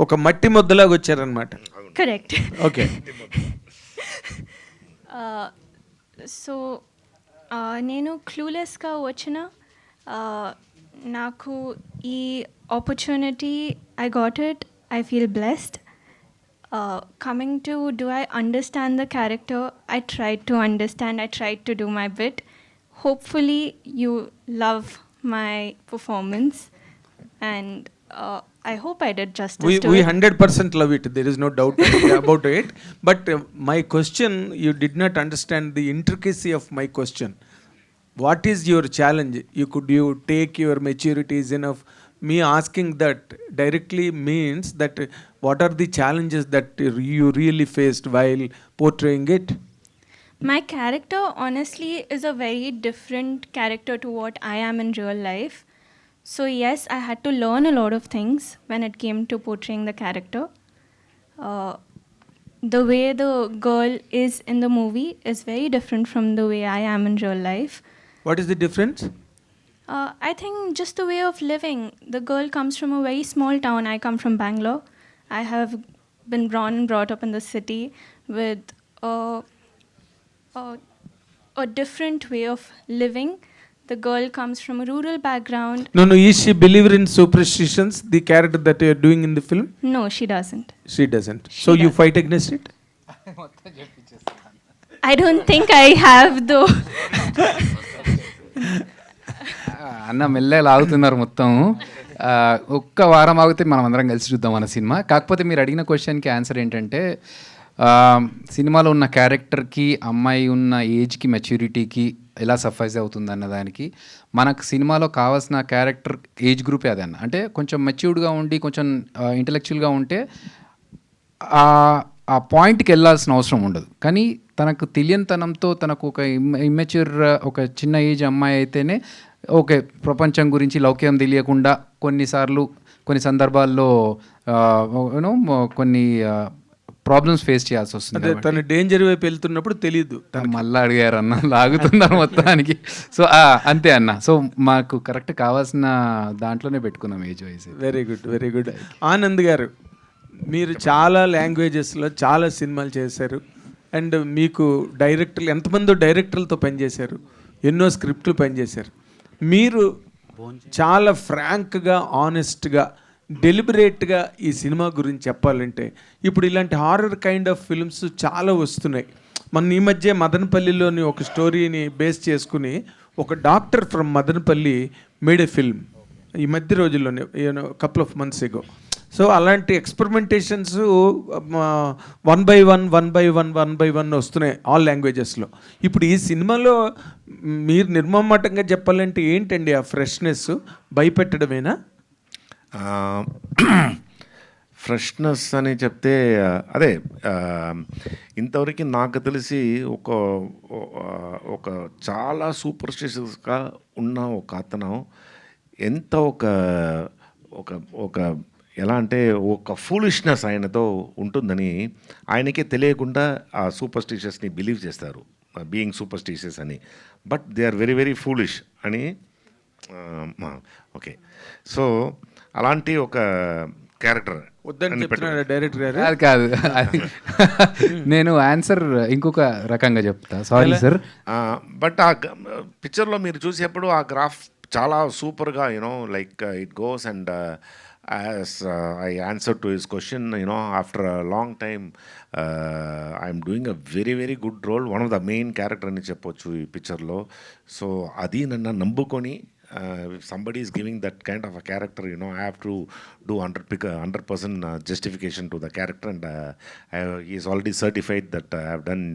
Speaker 13: ఒక మట్టి ముద్దలాగా వచ్చారనమాట.
Speaker 14: Correct.
Speaker 13: Okay.
Speaker 14: So నేను క్లూలెస్గా వచ్చిన నాకు ఈ opportunity I got it. I feel blessed. Coming to do I understand the character, I tried to understand, I tried to do my bit. Hopefully you love my performance and I hope I did justice to it.
Speaker 13: We 100% love it, there is no doubt about it. But my question, you did not understand the intricacy of my question. What is your challenge? You take your maturities enough? Me asking that directly means that what are the challenges that you really faced while portraying it?
Speaker 14: My character honestly is a very different character to what I am in real life. So yes, I had to learn a lot of things when it came to portraying the character. The way the girl is in the movie is very different from the way I am in real life.
Speaker 13: What is the difference?
Speaker 14: I think just the way of living. The girl comes from a very small town. I come from Bangalore. I have been born and brought up in the city with a different way of living. The girl comes from a rural background.
Speaker 13: No, is she believer in superstitions, the character that you are doing in the film?
Speaker 14: No, she doesn't.
Speaker 13: She doesn't. So you fight against it?
Speaker 14: I don't think I have though.
Speaker 2: అన్న మెల్లగా లాగుతున్నారు మొత్తం. ఒక్క వారం ఆగితే మనం అందరం కలిసి చూద్దాం మన సినిమా. కాకపోతే మీరు అడిగిన క్వశ్చన్కి ఆన్సర్ ఏంటంటే, సినిమాలో ఉన్న క్యారెక్టర్కి అమ్మాయి ఉన్న ఏజ్కి మెచ్యూరిటీకి ఎలా సఫైజ్ అవుతుంది అన్నదానికి మనకు సినిమాలో కావాల్సిన క్యారెక్టర్ ఏజ్ గ్రూపే అదన్న. అంటే కొంచెం మెచ్యూర్డ్గా ఉండి కొంచెం ఇంటలెక్చువల్గా ఉంటే ఆ పాయింట్కి వెళ్ళాల్సిన అవసరం ఉండదు. కానీ తనకు తెలియనితనంతో తనకు ఒక ఇమ్మెచ్యూర్ ఒక చిన్న ఏజ్ అమ్మాయి అయితేనే ఓకే ప్రపంచం గురించి లౌక్యం తెలియకుండా కొన్ని సందర్భాల్లో యూనో కొన్ని ప్రాబ్లమ్స్ ఫేస్ చేయాల్సి వస్తుంది
Speaker 13: అదే తను డేంజర్ వైపు వెళ్తున్నప్పుడు తెలియదు.
Speaker 2: మళ్ళీ అడిగారు అన్న, లాగుతున్నారు మొత్తానికి. సో అంతే అన్న. సో మాకు కరెక్ట్ కావాల్సిన దాంట్లోనే పెట్టుకున్నాం age wise.
Speaker 13: Very good, very good. Anand గారు, మీరు చాలా లాంగ్వేజెస్లో చాలా సినిమాలు చేశారు అండ్ మీకు డైరెక్టర్లు ఎంతమందో డైరెక్టర్లతో పనిచేశారు, ఎన్నో స్క్రిప్ట్లు పనిచేశారు. మీరు చాలా ఫ్రాంక్గా, ఆనెస్ట్గా, డెలిబరేట్గా ఈ సినిమా గురించి చెప్పాలంటే, ఇప్పుడు ఇలాంటి హారర్ కైండ్ ఆఫ్ ఫిల్మ్స్ చాలా వస్తున్నాయి. మన ఈ మధ్య మదనపల్లిలోని ఒక స్టోరీని బేస్ చేసుకుని ఒక doctor from Madanapalle made a film ఈ మధ్య రోజుల్లోనే, couple of months ago. So అలాంటి ఎక్స్పెరిమెంటేషన్స్ 1 by 1 వస్తున్నాయి ఆల్ లాంగ్వేజెస్లో. ఇప్పుడు ఈ సినిమాలో మీరు నిర్మమాటంగా చెప్పాలంటే ఏంటండి ఆ ఫ్రెష్నెస్? భయపెట్టడమేనా?
Speaker 5: ఫ్రెష్నెస్ అని చెప్తే అదే ఇంతవరకు నాకు తెలిసి ఒక చాలా సూపర్స్టిషియస్గా ఉన్న ఒక అతను ఎంత ఒక ఎలా అంటే ఒక ఫూలిష్నెస్ ఆయనతో ఉంటుందని ఆయనకే తెలియకుండా ఆ సూపర్స్టిషియస్ని బిలీవ్ చేస్తారు, బీయింగ్ సూపర్స్టిషియస్ అని. But they are very very foolish అని. ఓకే, సో అలాంటి ఒక క్యారెక్టర్
Speaker 13: వద్దని చెప్తున్నాడు డైరెక్టర్ గారు.
Speaker 2: కాదు, నేను ఆన్సర్ ఇంకొక రకంగా చెప్తా, సారీ సార్.
Speaker 5: బట్ ఆ పిక్చర్లో మీరు చూసేప్పుడు ఆ గ్రాఫ్ చాలా సూపర్గా like it goes and as I answered to his question, after a long time, I'm doing a very very good role, one of the main character అని చెప్పొచ్చు ఈ పిక్చర్లో. సో అది నన్ను నమ్ముకొని if somebody is giving that kind of a character, I have to do 100% justification to the character, and he is already certified that I have done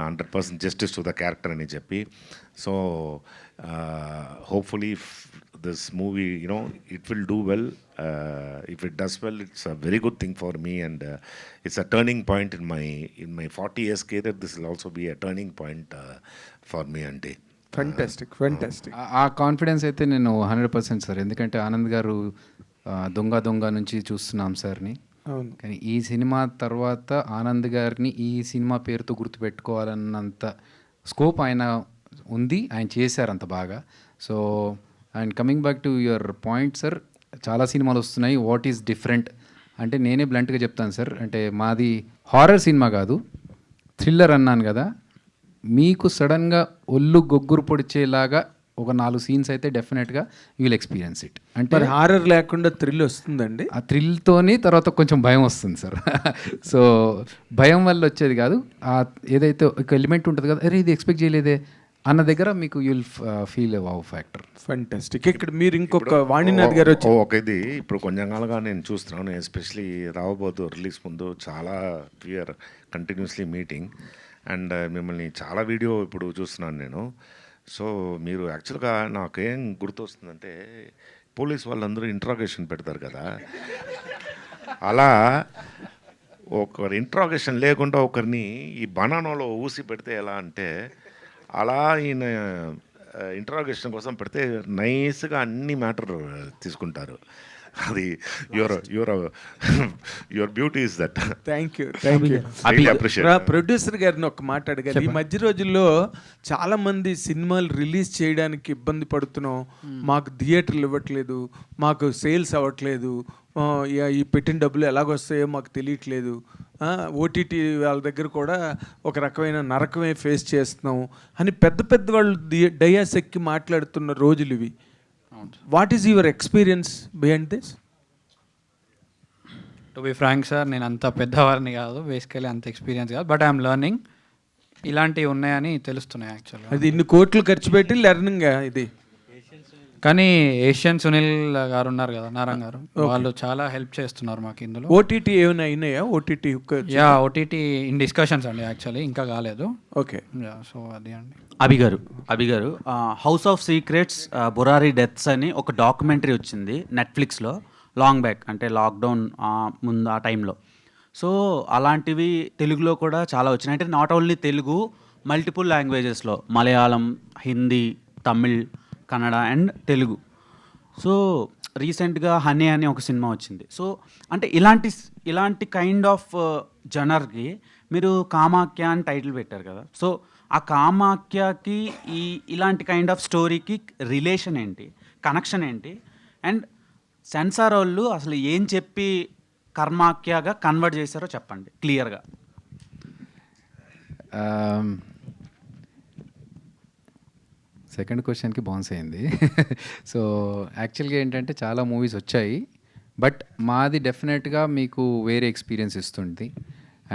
Speaker 5: 100% justice to the character అని చెప్పి. So hopefully this movie, it will do well. If it does well, it's a very good thing for me, and it's a turning point in my 40 years career. This will also be a turning point for me ante.
Speaker 13: Fantastic, fantastic.
Speaker 2: ఆ confidence అయితే నేను 100% sir. ఎందుకంటే ఆనంద్ గారు దొంగ నుంచి చూస్తున్నాం సార్ని. కానీ ఈ సినిమా తర్వాత ఆనంద్ గారిని ఈ సినిమా పేరుతో గుర్తుపెట్టుకోవాలన్నంత స్కోప్ ఆయన ఉంది, ఆయన చేశారు అంత బాగా. So and coming back to your point sir, చాలా సినిమాలు వస్తున్నాయి. వాట్ ఈస్ డిఫరెంట్ అంటే నేనే బ్లంట్గా చెప్తాను సార్. అంటే మాది హారర్ సినిమా కాదు, థ్రిల్లర్ అన్నాను కదా. మీకు సడన్గా ఒళ్ళు గొగ్గురు పొడిచేలాగా ఒక 4 సీన్స్ అయితే డెఫినెట్గా యూ విల్ ఎక్స్పీరియన్స్ ఇట్. అంటే
Speaker 13: హారర్ లేకుండా థ్రిల్ వస్తుందండి.
Speaker 2: ఆ థ్రిల్తోని తర్వాత కొంచెం భయం వస్తుంది సార్. సో భయం వల్ల వచ్చేది కాదు, ఏదైతే ఒక ఎలిమెంట్ ఉంటుంది కదా, అరే ఇది ఎక్స్పెక్ట్ చేయలేదే అన్న దగ్గర మీకు you'll feel wow factor.
Speaker 13: Fantastic. ఇక్కడ మీరు ఇంకొక వాణినాథ్ గారు వచ్చి
Speaker 5: ఒక ఇది ఇప్పుడు కొంచెంగా నేను చూస్తున్నాను, ఎస్పెషలీ రావబోతు రిలీజ్ ముందు చాలా వీఆర్ కంటిన్యూస్లీ మీటింగ్ అండ్ మిమ్మల్ని చాలా వీడియో ఇప్పుడు చూస్తున్నాను నేను. సో మీరు యాక్చువల్గా నాకేం గుర్తొస్తుందంటే, పోలీస్ వాళ్ళందరూ ఇంట్రాగేషన్ పెడతారు కదా, అలా ఒకరి ఇంట్రాగేషన్ లేకుండా ఒకరిని ఈ బనానాలో ఊసి పెడితే ఎలా అంటే, అలా ఈయన ఇంట్రాగేషన్ కోసం పెడితే నైస్గా అన్ని మ్యాటర్ తీసుకుంటారు. అది your beauty is that.
Speaker 13: Thank you. Producer గారిని ఒక మాట అడిగారు. ఈ మధ్య రోజుల్లో చాలా మంది సినిమాలు రిలీజ్ చేయడానికి ఇబ్బంది పడుతున్నాం, మాకు థియేటర్లు ఇవ్వట్లేదు, మాకు సేల్స్ అవ్వట్లేదు, ఈ పెట్టిన డబ్బులు ఎలాగొస్తాయో మాకు తెలియట్లేదు, ఓటీటీ వాళ్ళ దగ్గర కూడా ఒక రకమైన నరకమే ఫేస్ చేస్తున్నాం అని పెద్ద వాళ్ళు డయాస్ ఎక్కి మాట్లాడుతున్న రోజులు ఇవి. What is your experience behind this?
Speaker 10: To be frank sir, నేను అంత పెద్దవారిని కాదు, బేసికలీ అంత ఎక్స్పీరియన్స్ కాదు, బట్ ఐఎమ్ లెర్నింగ్. ఇలాంటివి ఉన్నాయని తెలుస్తున్నాయి యాక్చువల్గా.
Speaker 13: అది ఇన్ని కోట్లు ఖర్చు పెట్టి లెర్నింగ్ ఇది.
Speaker 10: కానీ ఏషియన్ సునీల్ గారు ఉన్నారు కదా, నారాయణ గారు, వాళ్ళు చాలా హెల్ప్ చేస్తున్నారు మాకు ఇందులో.
Speaker 13: ఓటీటీ ఏమైనా అయినాయా? ఓటీటీ
Speaker 10: ఓటీటీ ఇన్ డిస్కషన్స్ అండి, యాక్చువల్లీ ఇంకా కాలేదు.
Speaker 13: ఓకే,
Speaker 10: సో అది అండి.
Speaker 3: అభి గారు house of secrets Burari deaths అని ఒక డాక్యుమెంటరీ వచ్చింది నెట్ఫ్లిక్స్లో లాంగ్ బ్యాక్, అంటే లాక్డౌన్ ముందు ఆ టైంలో. సో అలాంటివి తెలుగులో కూడా చాలా వచ్చినాయి. అంటే నాట్ ఓన్లీ తెలుగు, మల్టిపుల్ లాంగ్వేజెస్లో, మలయాళం, హిందీ, తమిళ్, కన్నడ అండ్ తెలుగు. సో రీసెంట్గా హనీ అని ఒక సినిమా వచ్చింది. సో అంటే ఇలాంటి కైండ్ ఆఫ్ జనర్కి మీరు కామాఖ్య అని టైటిల్ పెట్టారు కదా. సో ఆ కామాఖ్యకి ఇలాంటి కైండ్ ఆఫ్ స్టోరీకి రిలేషన్ ఏంటి, కనెక్షన్ ఏంటి, అండ్ సెన్సార్ వాళ్ళు అసలు ఏం చెప్పి కర్మాఖ్యగా కన్వర్ట్ చేశారో చెప్పండి క్లియర్గా.
Speaker 2: సెకండ్ క్వశ్చన్కి బౌన్స్ అయింది. సో యాక్చువల్గా ఏంటంటే చాలా మూవీస్ వచ్చాయి, బట్ మాది డెఫినెట్గా మీకు వేరే ఎక్స్పీరియన్స్ ఇస్తుంది.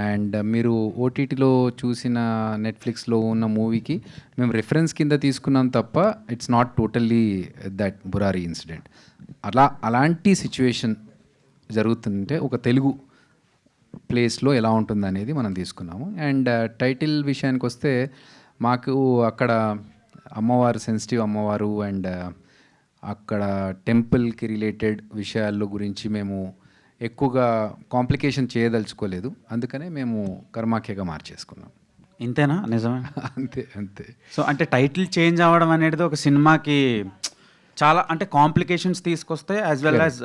Speaker 2: అండ్ మీరు ఓటీటీలో చూసిన నెట్ఫ్లిక్స్లో ఉన్న మూవీకి మేము రెఫరెన్స్ కింద తీసుకున్నాం తప్ప it's not totally that Burari incident. అలాంటి సిచ్యువేషన్ జరుగుతుంటే ఒక తెలుగు ప్లేస్లో ఎలా ఉంటుంది అనేది మనం తీసుకున్నాము. అండ్ టైటిల్ విషయానికి వస్తే మాకు అక్కడ అమ్మవారు, సెన్సిటివ్ అమ్మవారు అండ్ అక్కడ టెంపుల్కి రిలేటెడ్ విషయాల గురించి మేము ఎక్కువగా కాంప్లికేషన్ చేయదలుచుకోలేదు, అందుకనే మేము కర్మాఖ్యగా మార్చేసుకున్నాం.
Speaker 3: ఇంతేనా? నిజమే.
Speaker 2: అంతే.
Speaker 3: సో అంటే టైటిల్ చేంజ్ అవ్వడం అనేది ఒక సినిమాకి చాలా అంటే కాంప్లికేషన్స్ తీసుకొస్తే యాజ్ వెల్ యాజ్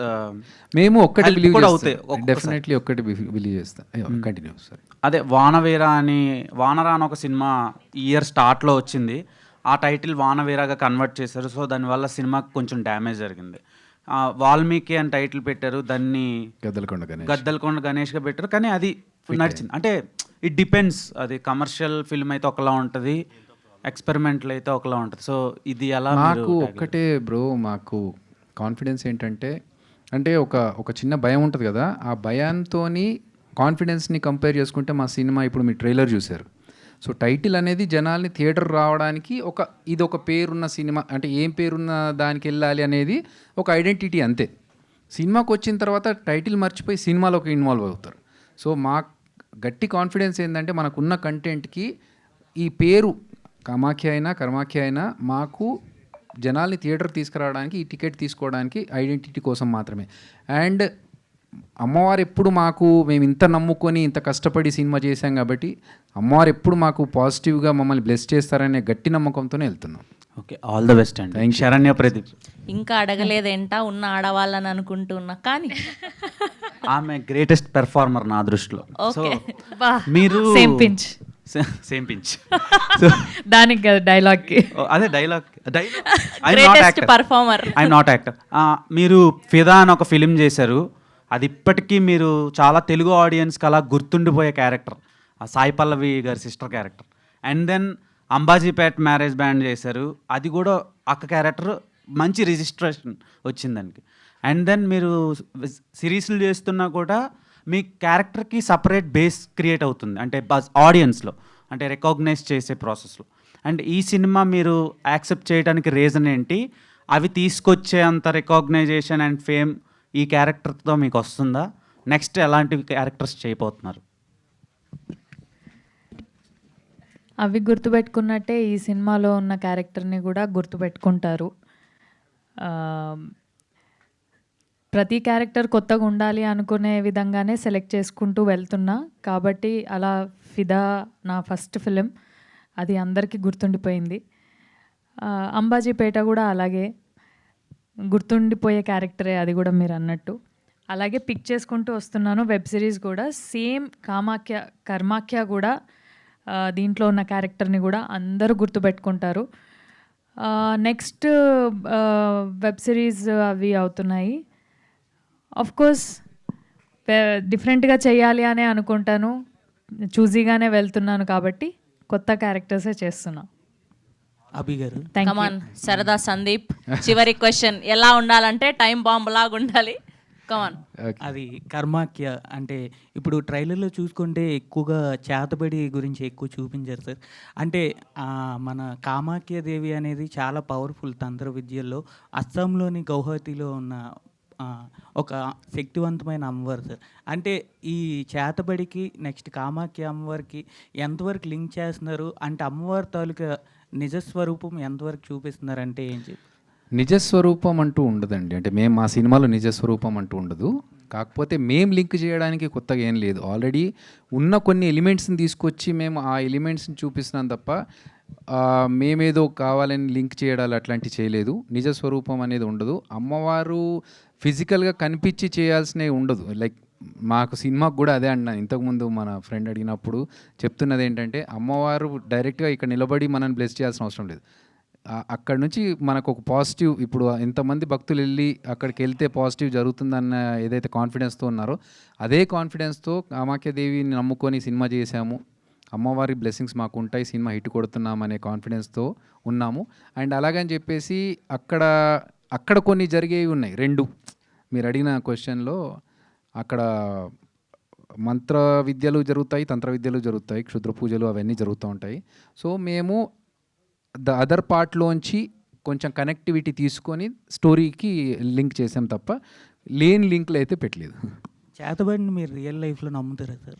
Speaker 2: మేము ఒక్కటి బిలీవ్
Speaker 3: అవుతాయి.
Speaker 2: డెఫినెట్లీ ఒక్కటి బిలీవ్ చేస్తాం. Continue sir.
Speaker 3: అదే వానవీర అని ఒక సినిమా ఇయర్ స్టార్ట్లో వచ్చింది. ఆ టైటిల్ వానవీరగా కన్వర్ట్ చేశారు. సో దానివల్ల సినిమాకి కొంచెం డ్యామేజ్ జరిగింది. వాల్మీకి అని టైటిల్ పెట్టారు, దాన్ని గద్దలకొండ గణేష్గా పెట్టారు, కానీ అది నడిచింది. అంటే ఇట్ డిపెండ్స్, అది కమర్షియల్ ఫిల్మ్ అయితే ఒకలా ఉంటుంది, ఎక్స్పెరిమెంటల్ అయితే ఒకలా ఉంటుంది. సో ఇది ఎలా?
Speaker 2: మాకు ఒక్కటే బ్రో, మాకు కాన్ఫిడెన్స్ ఏంటంటే అంటే ఒక చిన్న భయం ఉంటుంది కదా, ఆ భయంతో కాన్ఫిడెన్స్ని కంపేర్ చేసుకుంటే మా సినిమా ఇప్పుడు మీ ట్రైలర్ చూశారు. సో టైటిల్ అనేది జనాల్ని థియేటర్ రావడానికి ఇది ఒక పేరున్న సినిమా, అంటే ఏం పేరున్న దానికి వెళ్ళాలి అనేది ఒక ఐడెంటిటీ అంతే. సినిమాకి వచ్చిన తర్వాత టైటిల్ మర్చిపోయి సినిమాలోకి ఇన్వాల్వ్ అవుతారు. సో మా గట్టి కాన్ఫిడెన్స్ ఏంటంటే మనకున్న కంటెంట్కి ఈ పేరు కామాఖ్య అయినా కర్మాఖ్య అయినా మాకు జనాల్ని థియేటర్ తీసుకురావడానికి, ఈ టికెట్ తీసుకోవడానికి ఐడెంటిటీ కోసం మాత్రమే. అండ్ అమ్మవారు ఎప్పుడు మేము ఇంత నమ్ముకొని ఇంత కష్టపడి సినిమా చేశాం కాబట్టి అమ్మవారు ఎప్పుడు మాకు పాజిటివ్గా మమ్మల్ని బ్లెస్ చేస్తారనే గట్టి నమ్మకంతోనే వెళ్తున్నాం.
Speaker 3: ఓకే, ఆల్ ద బెస్ట్ అండి. శరణ్య ప్రదీప్.
Speaker 15: ఇంకా అడగలేదేంటా ఉన్న ఆడవాళ్ళని అనుకుంటున్నా, కానీ
Speaker 3: ఆమె గ్రేటెస్ట్ పెర్ఫార్మర్ నా దృష్టిలో. సో
Speaker 4: మీరు సేమ్ పించ్ దానికి కదా డైలాగ్కి.
Speaker 3: అదే dialogue
Speaker 15: performer.
Speaker 3: I'm not actor. మీరు ఫిదా అని ఒక ఫిలిం చేశారు, అది ఇప్పటికీ మీరు చాలా తెలుగు ఆడియన్స్కి అలా గుర్తుండిపోయే క్యారెక్టర్, సాయి పల్లవి గారి sister character. And then Ambajipet marriage band చేశారు, అది కూడా అక్క క్యారెక్టర్ మంచి రిజిస్ట్రేషన్ వచ్చింది దానికి. అండ్ దెన్ మీరు సిరీస్లు చేస్తున్నా కూడా మీ క్యారెక్టర్కి సపరేట్ బేస్ క్రియేట్ అవుతుంది, అంటే ఆడియన్స్లో, అంటే రికగ్నైజ్ చేసే ప్రాసెస్లో. అండ్ ఈ సినిమా మీరు యాక్సెప్ట్ చేయడానికి రీజన్ ఏంటి? అవి తీసుకొచ్చే అంత రికగ్నైజేషన్ అండ్ ఫేమ్ ఈ క్యారెక్టర్తో మీకు వస్తుందా? నెక్స్ట్ ఎలాంటి క్యారెక్టర్స్ చేయబోతున్నారు?
Speaker 4: అవి గుర్తుపెట్టుకున్నట్టే ఈ సినిమాలో ఉన్న క్యారెక్టర్ని కూడా గుర్తుపెట్టుకుంటారు. ప్రతి క్యారెక్టర్ కొత్తగా ఉండాలి అనుకునే విధంగానే సెలెక్ట్ చేసుకుంటూ వెళ్తున్నా కాబట్టి అలా ఫిదా నా ఫస్ట్ ఫిలిం, అది అందరికీ గుర్తుండిపోయింది. అంబాజీపేట కూడా అలాగే గుర్తుండిపోయే క్యారెక్టరే, అది కూడా మీరు అన్నట్టు. అలాగే పిక్ చేసుకుంటూ వస్తున్నాను. వెబ్ సిరీస్ కూడా సేమ్ కర్మాఖ్య కూడా దీంట్లో ఉన్న క్యారెక్టర్ని కూడా అందరూ గుర్తుపెట్టుకుంటారు. నెక్స్ట్ వెబ్ సిరీస్ అవి అవుతున్నాయి. ఆఫ్ కోర్స్ డిఫరెంట్గా చేయాలి అనే అనుకుంటాను, చూజీగానే వెళ్తున్నాను కాబట్టి కొత్త క్యారెక్టర్సే చేస్తున్నా.
Speaker 15: అభి గారు, కమాన్ సరదా సందీప్, చివరి క్వశ్చన్. ఎలా ఉండాలంటే టైం బాంబ్ లాగా ఉండాలి, కమాన్.
Speaker 16: అది కర్మాఖ్య అంటే ఇప్పుడు ట్రైలర్లో చూసుకుంటే ఎక్కువగా చేతబడి గురించి ఎక్కువ చూపించారు సార్. అంటే మన కామాఖ్య దేవి అనేది చాలా పవర్ఫుల్ తంత్ర విద్యల్లో. అస్సాంలోని గౌహతిలో ఉన్న ఒక శక్తివంతమైన అమ్మవారు సార్. అంటే ఈ చేతబడికి నెక్స్ట్ కామాఖ్య అమ్మవారికి ఎంతవరకు లింక్ చేస్తున్నారు? అంటే అమ్మవారి తాలూకా నిజస్వరూపం ఎంతవరకు చూపిస్తున్నారంటే ఏం చెప్పి?
Speaker 2: నిజస్వరూపం అంటూ ఉండదండి, అంటే మేము మా సినిమాలో నిజస్వరూపం అంటూ ఉండదు. కాకపోతే మేము లింక్ చేయడానికి కొత్తగా ఏం లేదు. ఆల్రెడీ ఉన్న కొన్ని ఎలిమెంట్స్ని తీసుకొచ్చి మేము ఆ ఎలిమెంట్స్ని చూపిస్తున్నాం తప్ప మేమేదో కావాలని లింక్ చేయడాలు అట్లాంటివి చేయలేదు. నిజ స్వరూపం అనేది ఉండదు. అమ్మవారు ఫిజికల్గా కనిపించి చేయాల్సినవి ఉండదు. లైక్ మాకు సినిమాకు కూడా అదే అన్నా, ఇంతకుముందు మన ఫ్రెండ్ అడిగినప్పుడు చెప్తున్నది ఏంటంటే, అమ్మవారు డైరెక్ట్గా ఇక్కడ నిలబడి మనల్ని బ్లెస్ చేయాల్సిన అవసరం లేదు. అక్కడ నుంచి మనకు ఒక పాజిటివ్, ఇప్పుడు ఎంతమంది భక్తులు వెళ్ళి అక్కడికి వెళ్తే పాజిటివ్ జరుగుతుందన్న ఏదైతే కాన్ఫిడెన్స్తో ఉన్నారో, అదే కాన్ఫిడెన్స్తో కామాఖ్యాదేవిని నమ్ముకొని సినిమా చేశాము, అమ్మవారి బ్లెస్సింగ్స్ మాకు ఉంటాయి, సినిమా హిట్ కొడుతున్నాం అనే కాన్ఫిడెన్స్తో ఉన్నాము. అండ్ అలాగని చెప్పేసి అక్కడ కొన్ని జరిగేవి ఉన్నాయి. 2 మీరు అడిగిన క్వశ్చన్లో అక్కడ మంత్ర విద్యలు జరుగుతాయి, తంత్ర విద్యలు జరుగుతాయి, క్షుద్ర పూజలు అవన్నీ జరుగుతూ ఉంటాయి. సో మేము ద అదర్ పార్ట్లోంచి కొంచెం కనెక్టివిటీ తీసుకొని స్టోరీకి లింక్ చేసాం తప్ప లేని లింక్లు అయితే పెట్టలేదు.
Speaker 16: చేతబడిని మీరు రియల్ లైఫ్లో నమ్ముతారా సార్?